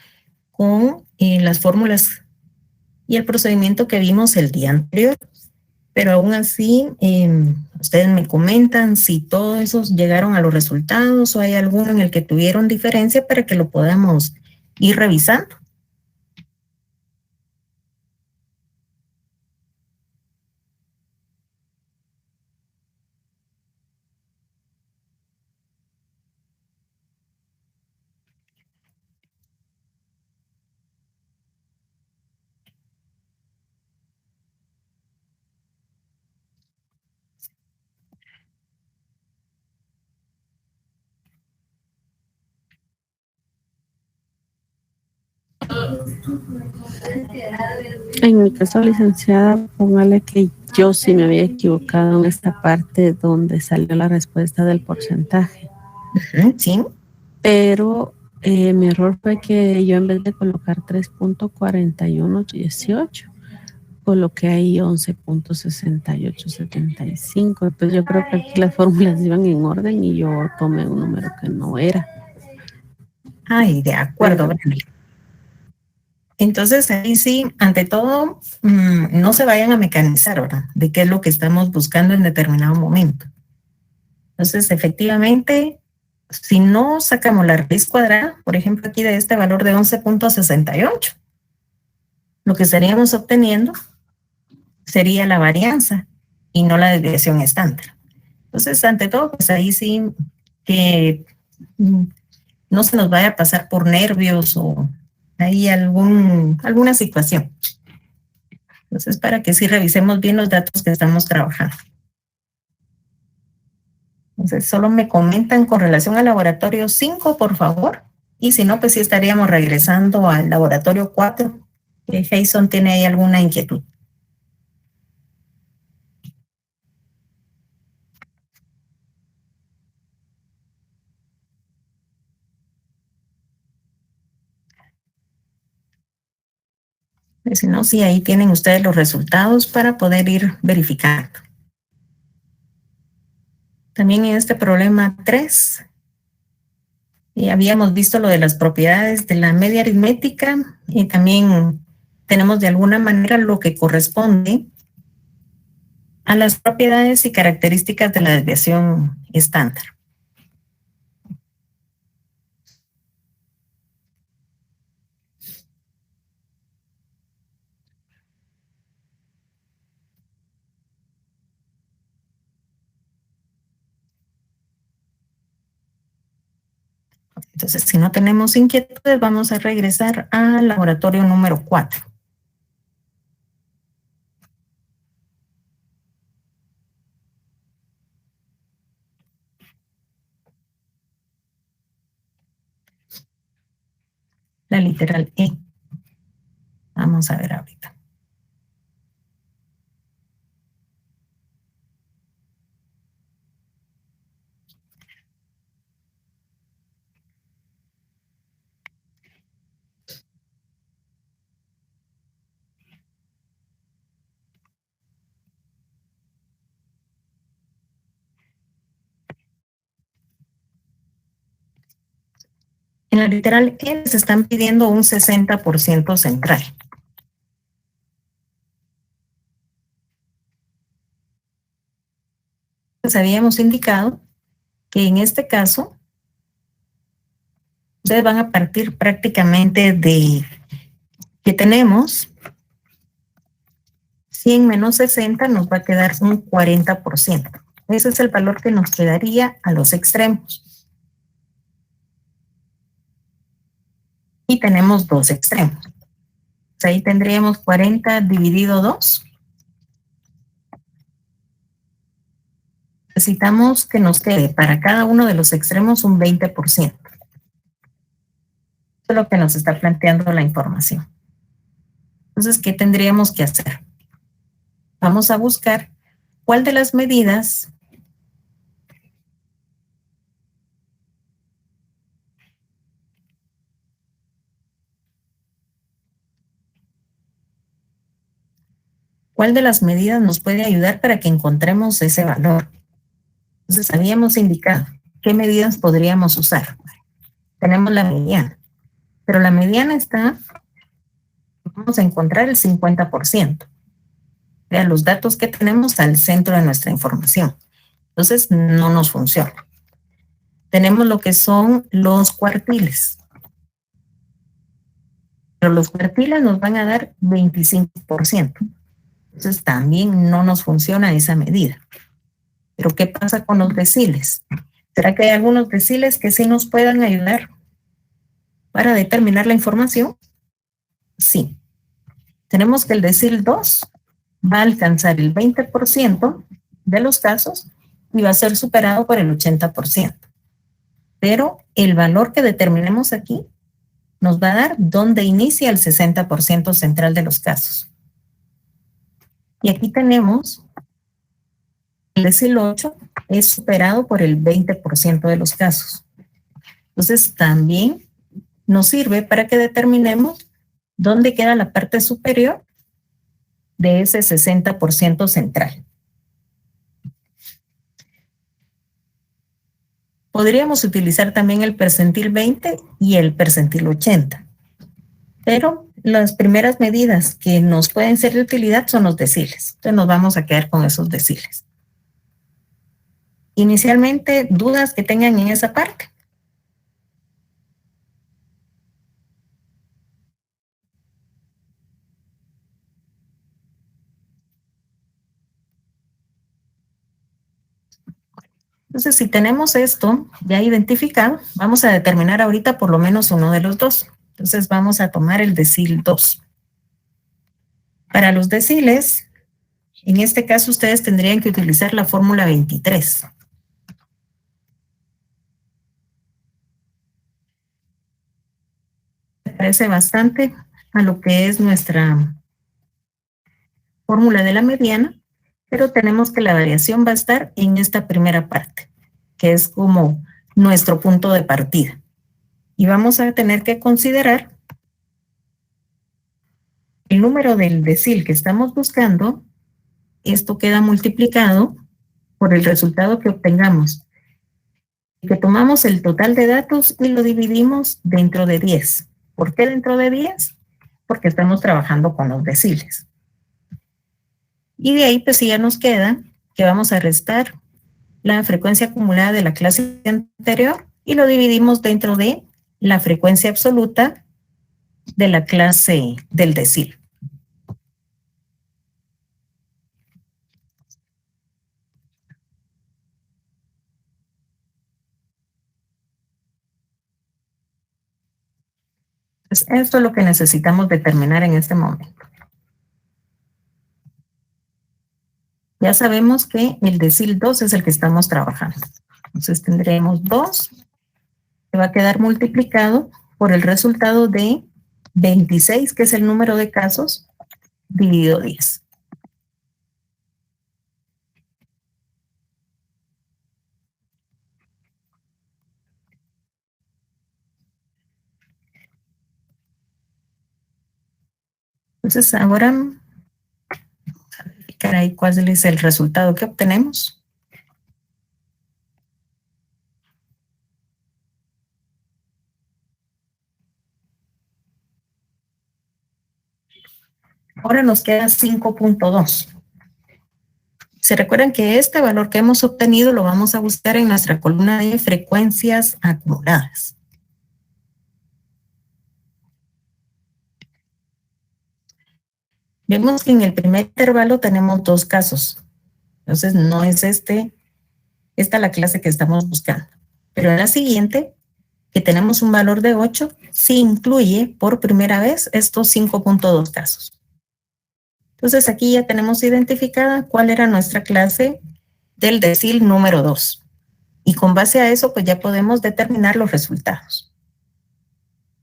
con las fórmulas y el procedimiento que vimos el día anterior. Pero aún así, ustedes me comentan si todos esos llegaron a los resultados o hay alguno en el que tuvieron diferencia para que lo podamos ir revisando. En mi caso, licenciada, póngale que yo sí me había equivocado en esta parte donde salió la respuesta del porcentaje. Sí. Pero mi error fue que yo en vez de colocar 3.4118, coloqué ahí 11.6875. Entonces yo creo que aquí las fórmulas iban en orden y yo tomé un número que no era. Ay, de acuerdo. Entonces ahí sí, ante todo, no se vayan a mecanizar, ¿verdad? De qué es lo que estamos buscando en determinado momento. Entonces, efectivamente, si no sacamos la raíz cuadrada, por ejemplo, aquí de este valor de 11.68, lo que estaríamos obteniendo sería la varianza y no la desviación estándar. Entonces, ante todo, pues ahí sí que no se nos vaya a pasar por nervios o hay alguna situación. Entonces, para que sí revisemos bien los datos que estamos trabajando. Entonces, solo me comentan con relación al laboratorio 5, por favor. Y si no, pues sí estaríamos regresando al laboratorio 4. Jason tiene ahí alguna inquietud. Si no, sí, ahí tienen ustedes los resultados para poder ir verificando. También en este problema 3, habíamos visto lo de las propiedades de la media aritmética y también tenemos de alguna manera lo que corresponde a las propiedades y características de la desviación estándar. Entonces, si no tenemos inquietudes, vamos a regresar al laboratorio número 4. La literal E. Vamos a ver ahorita. En la literal E se están pidiendo un 60% central. Pues habíamos indicado que en este caso ustedes van a partir prácticamente de que tenemos 100 menos 60 nos va a quedar un 40%. Ese es el valor que nos quedaría a los extremos. Y tenemos dos extremos. Ahí tendríamos 40 dividido 2. Necesitamos que nos quede para cada uno de los extremos un 20%. Eso es lo que nos está planteando la información. Entonces, ¿qué tendríamos que hacer? Vamos a buscar cuál de las medidas nos puede ayudar para que encontremos ese valor. Entonces, habíamos indicado qué medidas podríamos usar. Tenemos la mediana, pero la mediana vamos a encontrar el 50%. Vean los datos que tenemos al centro de nuestra información. Entonces, no nos funciona. Tenemos lo que son los cuartiles. Pero los cuartiles nos van a dar 25%. Entonces, también no nos funciona esa medida. Pero, ¿qué pasa con los deciles? ¿Será que hay algunos deciles que sí nos puedan ayudar para determinar la información? Sí. Tenemos que el decil 2 va a alcanzar el 20% de los casos y va a ser superado por el 80%. Pero el valor que determinemos aquí nos va a dar dónde inicia el 60% central de los casos. Y aquí tenemos el decil 8 es superado por el 20% de los casos. Entonces, también nos sirve para que determinemos dónde queda la parte superior de ese 60% central. Podríamos utilizar también el percentil 20 y el percentil 80, pero las primeras medidas que nos pueden ser de utilidad son los deciles. Entonces nos vamos a quedar con esos deciles. Inicialmente, ¿dudas que tengan en esa parte? Entonces, si tenemos esto ya identificado, vamos a determinar ahorita por lo menos uno de los dos. Entonces, vamos a tomar el decil 2. Para los deciles, en este caso ustedes tendrían que utilizar la fórmula 23. Se parece bastante a lo que es nuestra fórmula de la mediana, pero tenemos que la variación va a estar en esta primera parte, que es como nuestro punto de partida. Y vamos a tener que considerar el número del decil que estamos buscando. Esto queda multiplicado por el resultado que obtengamos. Que tomamos el total de datos y lo dividimos dentro de 10. ¿Por qué dentro de 10? Porque estamos trabajando con los deciles. Y de ahí pues ya nos queda que vamos a restar la frecuencia acumulada de la clase anterior y lo dividimos dentro de la frecuencia absoluta de la clase del decil. Pues esto es lo que necesitamos determinar en este momento. Ya sabemos que el decil 2 es el que estamos trabajando. Entonces tendremos 2, que va a quedar multiplicado por el resultado de 26, que es el número de casos, dividido 10. Entonces ahora vamos a verificar ahí cuál es el resultado que obtenemos. Ahora nos queda 5.2. Se recuerdan que este valor que hemos obtenido lo vamos a buscar en nuestra columna de frecuencias acumuladas. Vemos que en el primer intervalo tenemos 2 casos. Entonces no es esta la clase que estamos buscando. Pero en la siguiente, que tenemos un valor de 8, sí incluye por primera vez estos 5.2 casos. Entonces aquí ya tenemos identificada cuál era nuestra clase del decil número 2. Y con base a eso, pues ya podemos determinar los resultados.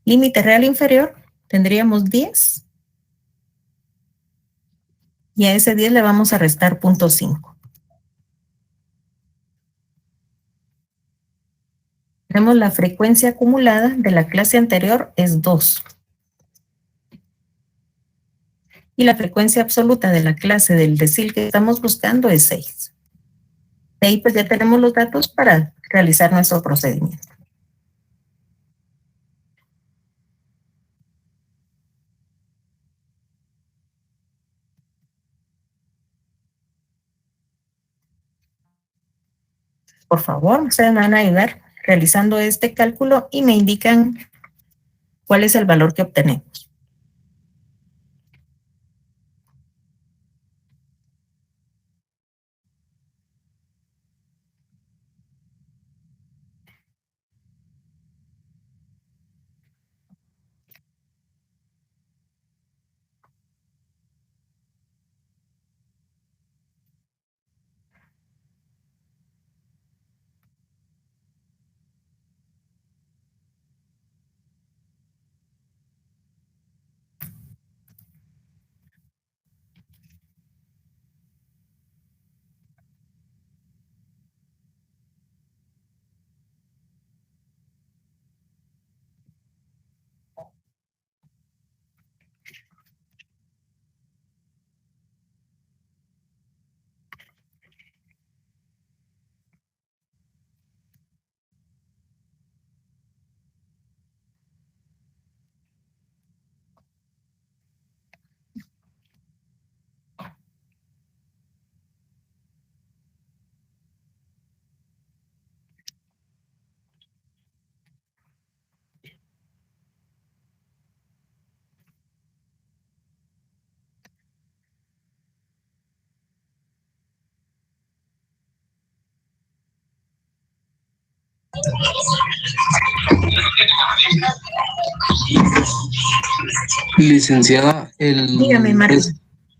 Límite real inferior, tendríamos 10. Y a ese 10 le vamos a restar 0.5. Tenemos la frecuencia acumulada de la clase anterior es 2. Y la frecuencia absoluta de la clase del decil que estamos buscando es 6. De ahí pues ya tenemos los datos para realizar nuestro procedimiento. Por favor, ustedes me van a ayudar realizando este cálculo y me indican cuál es el valor que obtenemos. Licenciada, Dígame, Mario.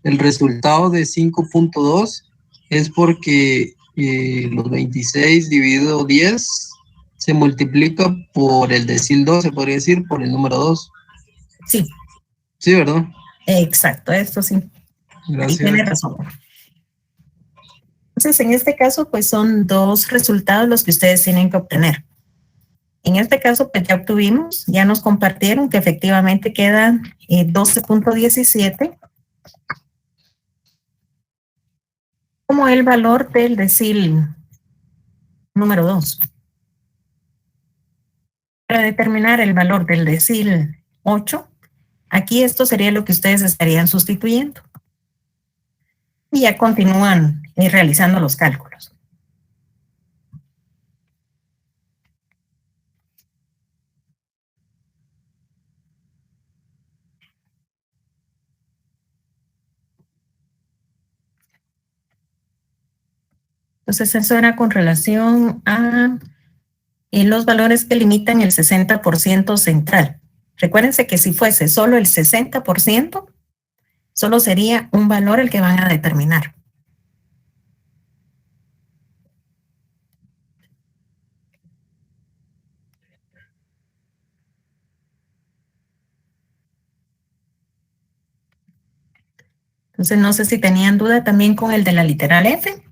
el resultado de 5.2 es porque los 26 dividido 10 se multiplica por el decil 2, se podría decir, por el número 2. Sí. Sí, ¿verdad? Exacto, esto sí. Gracias. Ahí tiene razón. Entonces, en este caso, pues son dos resultados los que ustedes tienen que obtener. En este caso, pues ya obtuvimos, ya nos compartieron que efectivamente queda 12.17 como el valor del decil número 2. Para determinar el valor del decil 8, aquí esto sería lo que ustedes estarían sustituyendo. Y ya continúan realizando los cálculos. Entonces, eso era con relación a los valores que limitan el 60% central. Recuérdense que si fuese solo el 60%, solo sería un valor el que van a determinar. Entonces, no sé si tenían duda también con el de la literal F.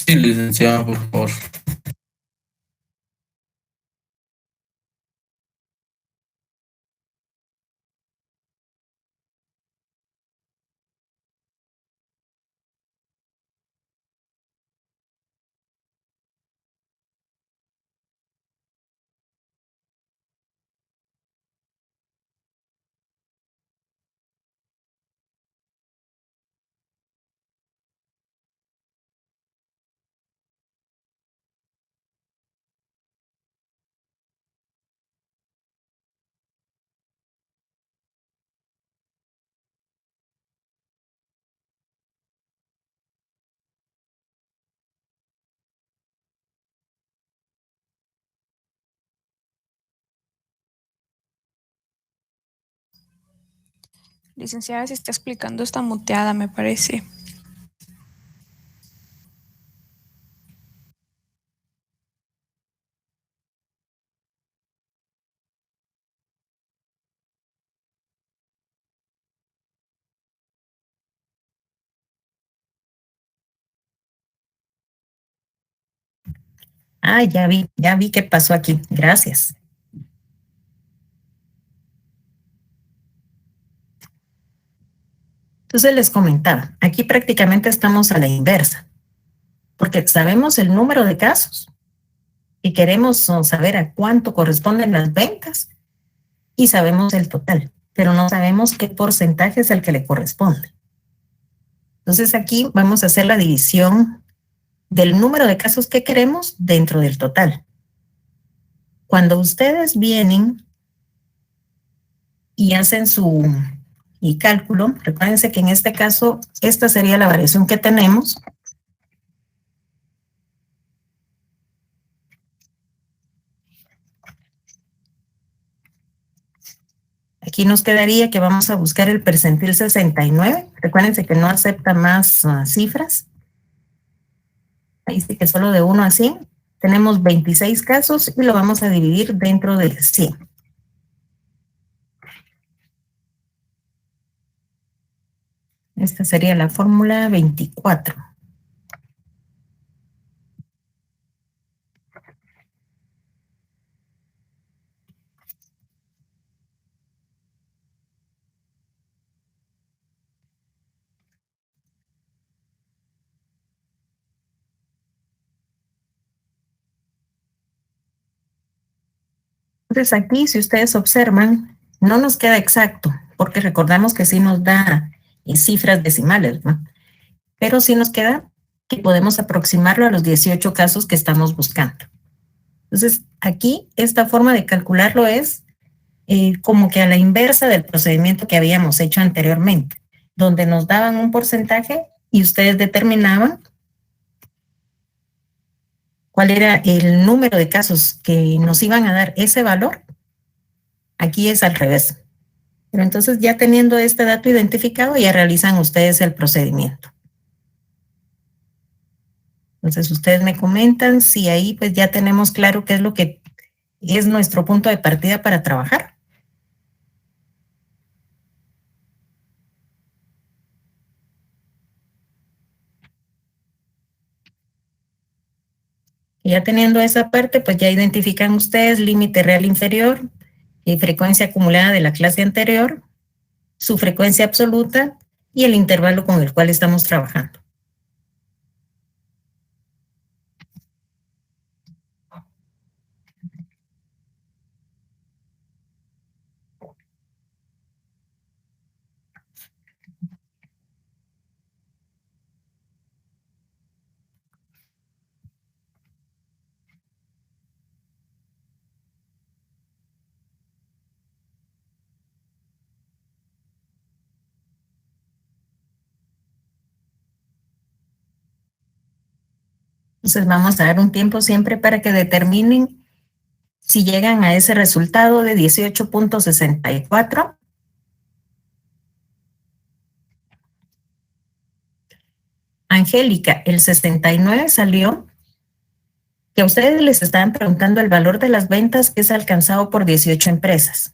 Sí, licenciada, por favor. Licenciada, se está explicando esta muteada, me parece. Ah, ya vi qué pasó aquí. Gracias. Entonces les comentaba, aquí prácticamente estamos a la inversa, porque sabemos el número de casos y queremos saber a cuánto corresponden las ventas y sabemos el total, pero no sabemos qué porcentaje es el que le corresponde. Entonces aquí vamos a hacer la división del número de casos que queremos dentro del total. Cuando ustedes vienen y hacen su cálculo, recuérdense que en este caso, esta sería la variación que tenemos. Aquí nos quedaría que vamos a buscar el percentil 69. Recuérdense que no acepta más cifras. Ahí sí que solo de 1 a 100. Tenemos 26 casos y lo vamos a dividir dentro de 100. Esta sería la fórmula 24. Entonces aquí, si ustedes observan, no nos queda exacto, porque recordamos que sí nos da cifras decimales, ¿no? Pero sí nos queda que podemos aproximarlo a los 18 casos que estamos buscando. Entonces, aquí esta forma de calcularlo es como que a la inversa del procedimiento que habíamos hecho anteriormente, donde nos daban un porcentaje y ustedes determinaban cuál era el número de casos que nos iban a dar ese valor. Aquí es al revés. Pero entonces ya teniendo este dato identificado, ya realizan ustedes el procedimiento. Entonces ustedes me comentan si ahí pues ya tenemos claro qué es lo que es nuestro punto de partida para trabajar. Y ya teniendo esa parte, pues ya identifican ustedes límite real inferior y frecuencia acumulada de la clase anterior, su frecuencia absoluta y el intervalo con el cual estamos trabajando. Entonces vamos a dar un tiempo siempre para que determinen si llegan a ese resultado de 18.64. Angélica, el 69 salió que a ustedes les estaban preguntando el valor de las ventas que es alcanzado por 18 empresas.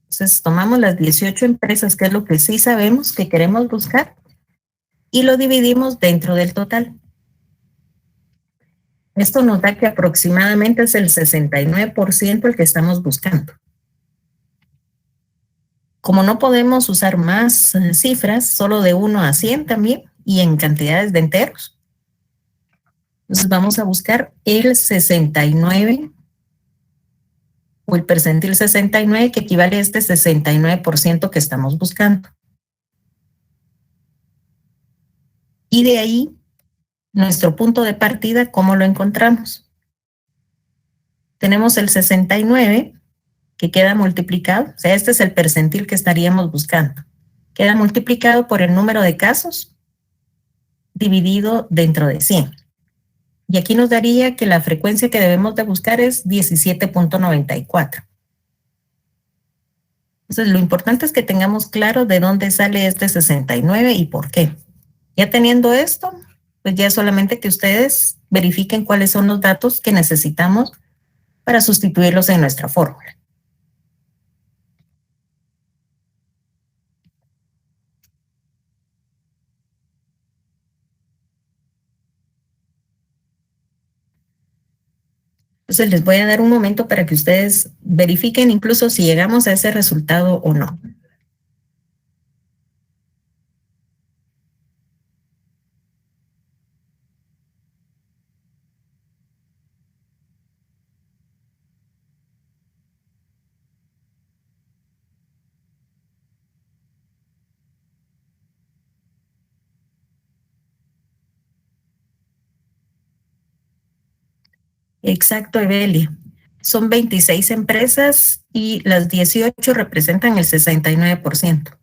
Entonces tomamos las 18 empresas, que es lo que sí sabemos que queremos buscar, y lo dividimos dentro del total. Esto nos da que aproximadamente es el 69% el que estamos buscando. Como no podemos usar más cifras, solo de 1 a 100 también, y en cantidades de enteros, entonces vamos a buscar el 69 o el percentil 69, que equivale a este 69% que estamos buscando. Y de ahí, nuestro punto de partida, ¿cómo lo encontramos? Tenemos el 69, que queda multiplicado, o sea, este es el percentil que estaríamos buscando. Queda multiplicado por el número de casos dividido dentro de 100. Y aquí nos daría que la frecuencia que debemos de buscar es 17.94. Entonces, lo importante es que tengamos claro de dónde sale este 69 y por qué. Ya teniendo esto, pues ya solamente que ustedes verifiquen cuáles son los datos que necesitamos para sustituirlos en nuestra fórmula. Entonces les voy a dar un momento para que ustedes verifiquen incluso si llegamos a ese resultado o no. Exacto, Evelia. Son 26 empresas y las 18 representan el 69%.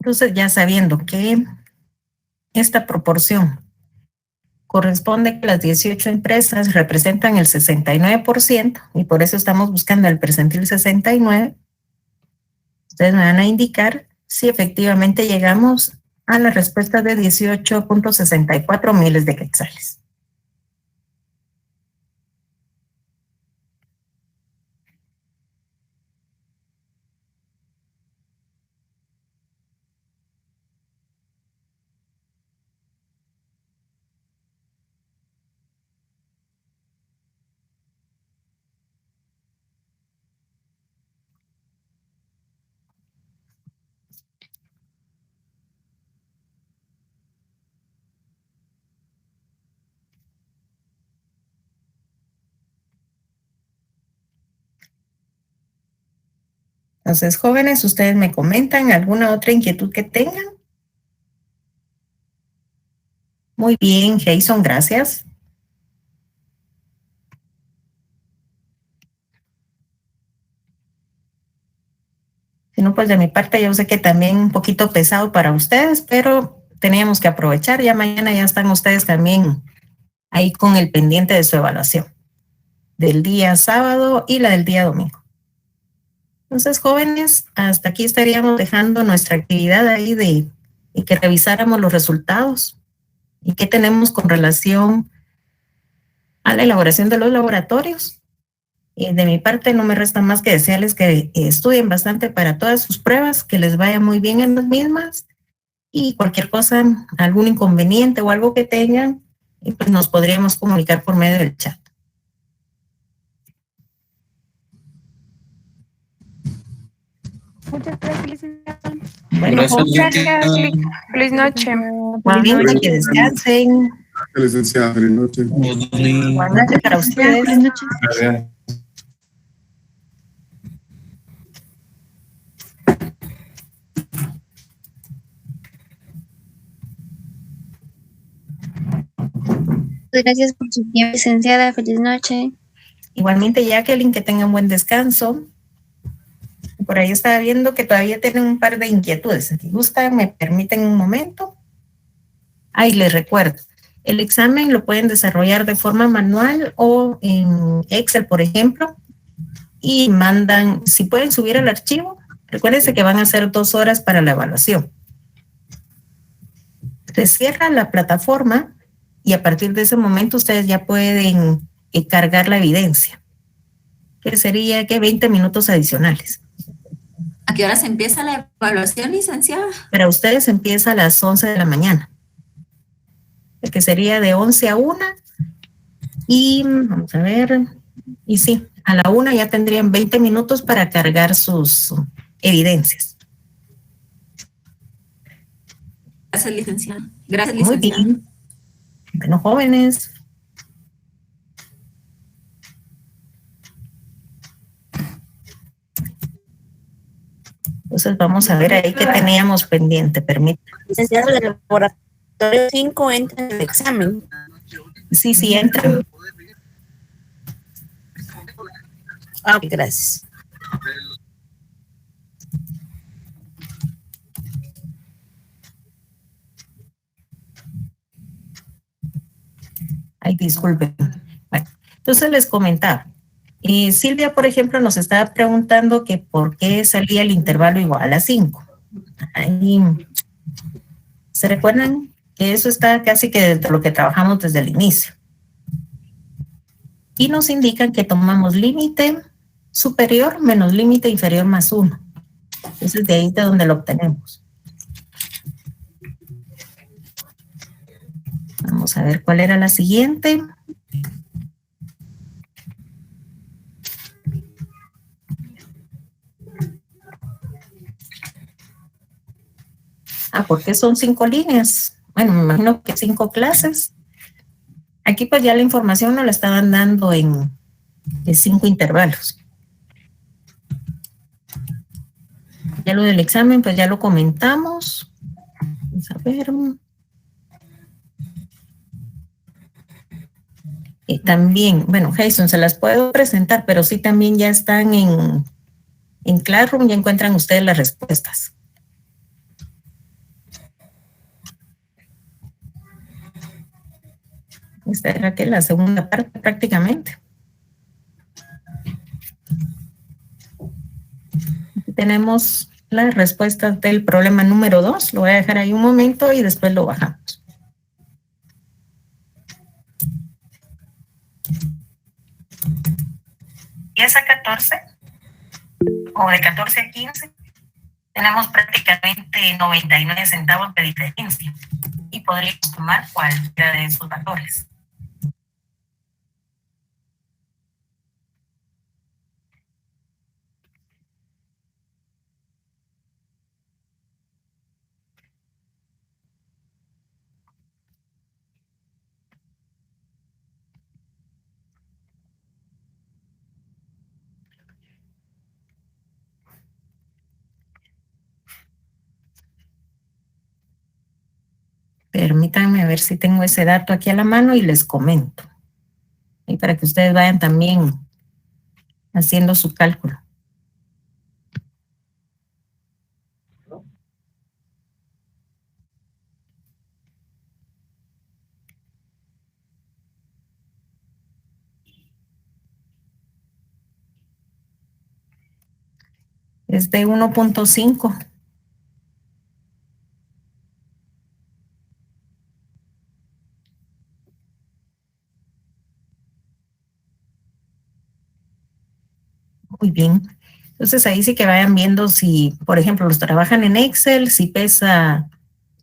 Entonces, ya sabiendo que esta proporción corresponde que las 18 empresas representan el 69% y por eso estamos buscando el percentil 69, ustedes me van a indicar si efectivamente llegamos a la respuesta de 18.64 miles de quetzales. Entonces, jóvenes, ustedes me comentan alguna otra inquietud que tengan. Muy bien, Jason, gracias. Si no, pues de mi parte yo sé que también un poquito pesado para ustedes, pero teníamos que aprovechar. Ya mañana ya están ustedes también ahí con el pendiente de su evaluación del día sábado y la del día domingo. Entonces, jóvenes, hasta aquí estaríamos dejando nuestra actividad ahí de que revisáramos los resultados y qué tenemos con relación a la elaboración de los laboratorios. De mi parte no me resta más que desearles que estudien bastante para todas sus pruebas, que les vaya muy bien en las mismas y cualquier cosa, algún inconveniente o algo que tengan, pues nos podríamos comunicar por medio del chat. Muchas gracias, licenciada. Bueno, Gracias, Gracias. Feliz noche. muy bien, que descansen. Gracias, licenciada. Feliz noche. Buenas noches para ustedes. Gracias. Gracias por su tiempo, licenciada. Feliz noche. Igualmente, Jacqueline, que tengan buen descanso. Por ahí estaba viendo que todavía tienen un par de inquietudes. Si gustan, me permiten un momento. Ahí les recuerdo, el examen lo pueden desarrollar de forma manual o en Excel, por ejemplo, y mandan, si pueden subir el archivo, recuérdense que van a ser 2 horas para la evaluación. Se cierra la plataforma y a partir de ese momento ustedes ya pueden cargar la evidencia, que sería que 20 minutos adicionales. ¿A qué hora se empieza la evaluación, licenciada? Para ustedes empieza a las 11 de la mañana, que sería de 11 a 1 y vamos a ver, y sí, a la 1 ya tendrían 20 minutos para cargar sus evidencias. Gracias, licenciada. Gracias, Muy licenciada. bien. Bueno, jóvenes. Entonces vamos a ver ahí qué teníamos pendiente, permítanme. Licenciada, del laboratorio 5 entra en el examen. Sí, sí, entra. Ah, ok, gracias. Ay, disculpen. Bueno, entonces les comentaba. Silvia, por ejemplo, nos estaba preguntando que por qué salía el intervalo igual a 5. Ahí, ¿se recuerdan? Que eso está casi que desde lo que trabajamos desde el inicio. Y nos indican que tomamos límite superior menos límite inferior más 1. Entonces, de ahí de donde lo obtenemos. Vamos a ver cuál era la siguiente. ¿Por qué son 5 líneas? Bueno, me imagino que 5 clases. Aquí pues ya la información nos la estaban dando en 5 intervalos. Ya lo del examen pues ya lo comentamos. Vamos a ver. También, bueno, Jason, se las puedo presentar, pero sí también ya están en Classroom, ya encuentran ustedes las respuestas. Esta era que la segunda parte prácticamente. Aquí tenemos las respuestas del problema número 2. Lo voy a dejar ahí un momento y después lo bajamos. ¿10 a 14? O de 14 a 15, tenemos prácticamente 99 centavos de diferencia y podríamos tomar cualquiera de esos valores. Permítanme ver si tengo ese dato aquí a la mano y les comento. Y para que ustedes vayan también haciendo su cálculo. Es de 1.5. Muy bien. Entonces ahí sí que vayan viendo si, por ejemplo, los trabajan en Excel, si pesa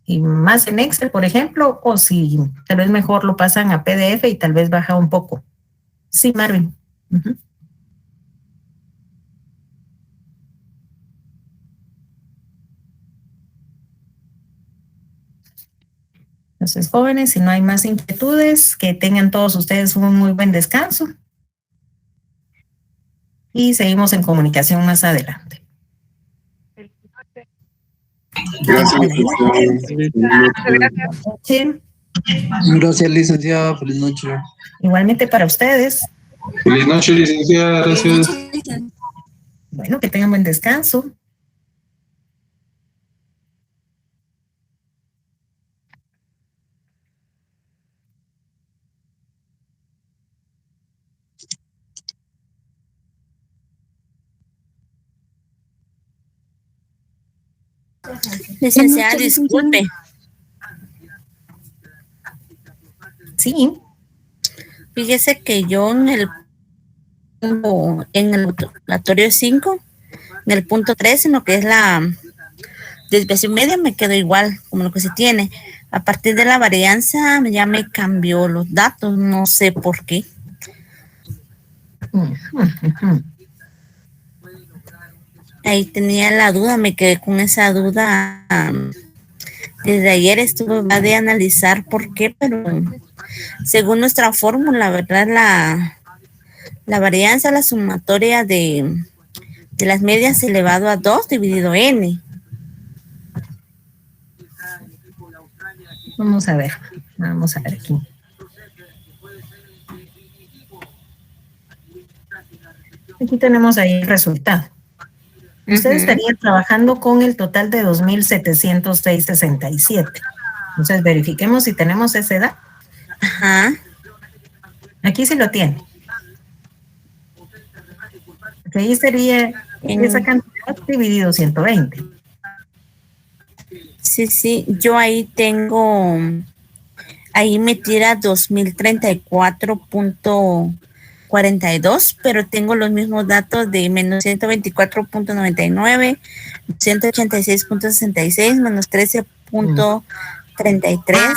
más en Excel, por ejemplo, o si tal vez mejor lo pasan a PDF y tal vez baja un poco. Sí, Marvin. Entonces, jóvenes, si no hay más inquietudes, que tengan todos ustedes un muy buen descanso. Y seguimos en comunicación más adelante. Gracias, licenciada. Sí. Gracias, licenciada. Feliz noche. Igualmente para ustedes. Feliz noche, licenciada. Gracias. Bueno, que tengan buen descanso. Licenciada, disculpe. Sí. Fíjese que yo en el laboratorio 5, en el punto 3, en lo que es la desviación media, me quedo igual como lo que se tiene. A partir de la varianza ya me cambió los datos, no sé por qué. Ahí tenía la duda, me quedé con esa duda. Desde ayer estuve de analizar por qué, pero según nuestra fórmula, ¿verdad? La varianza, la sumatoria de las medias elevado a 2 dividido n. Vamos a ver aquí. Aquí tenemos ahí el resultado. Usted estaría trabajando con el total de 2.706.67. Entonces verifiquemos si tenemos ese dato. Ajá. Aquí sí lo tiene. Porque ahí sería esa cantidad dividido 120. Sí, yo ahí tengo, ahí me tira 2034.42, pero tengo los mismos datos de menos 124.99, 186.66, menos 13.33.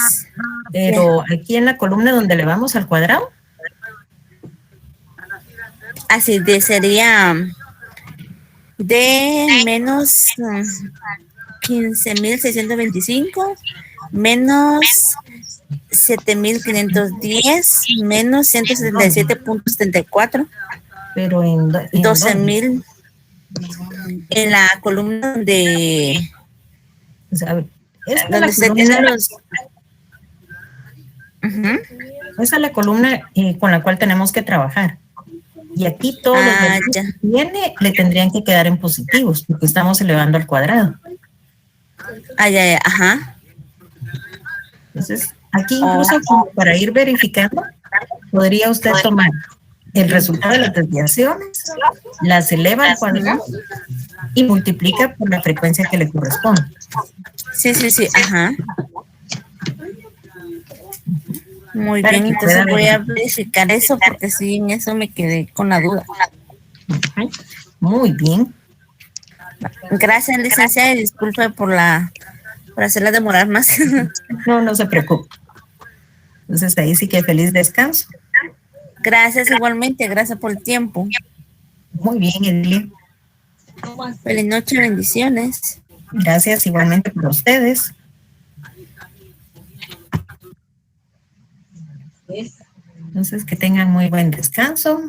Pero aquí en la columna donde le vamos al cuadrado. Así sería de menos 15.625 menos 7.510 menos 177.74. Pero en 12.000 en la columna de donde usted tiene los. Esa es la columna con la cual tenemos que trabajar. Y aquí todos los que tiene le tendrían que quedar en positivos porque estamos elevando al cuadrado. Ajá. Entonces, Aquí incluso como para ir verificando, podría usted tomar el resultado de las desviaciones, las eleva al cuadrado y multiplica por la frecuencia que le corresponde. Sí, ajá. Muy Para bien, que entonces pueda voy a ver. verificar eso porque sí, en eso me quedé con la duda. Muy bien. Gracias, licenciada, y disculpe por hacerla demorar más. No se preocupe. Entonces ahí sí que feliz descanso. Gracias igualmente, gracias por el tiempo. Muy bien, Edilia. Feliz noche, bendiciones. Gracias igualmente por ustedes. Entonces que tengan muy buen descanso.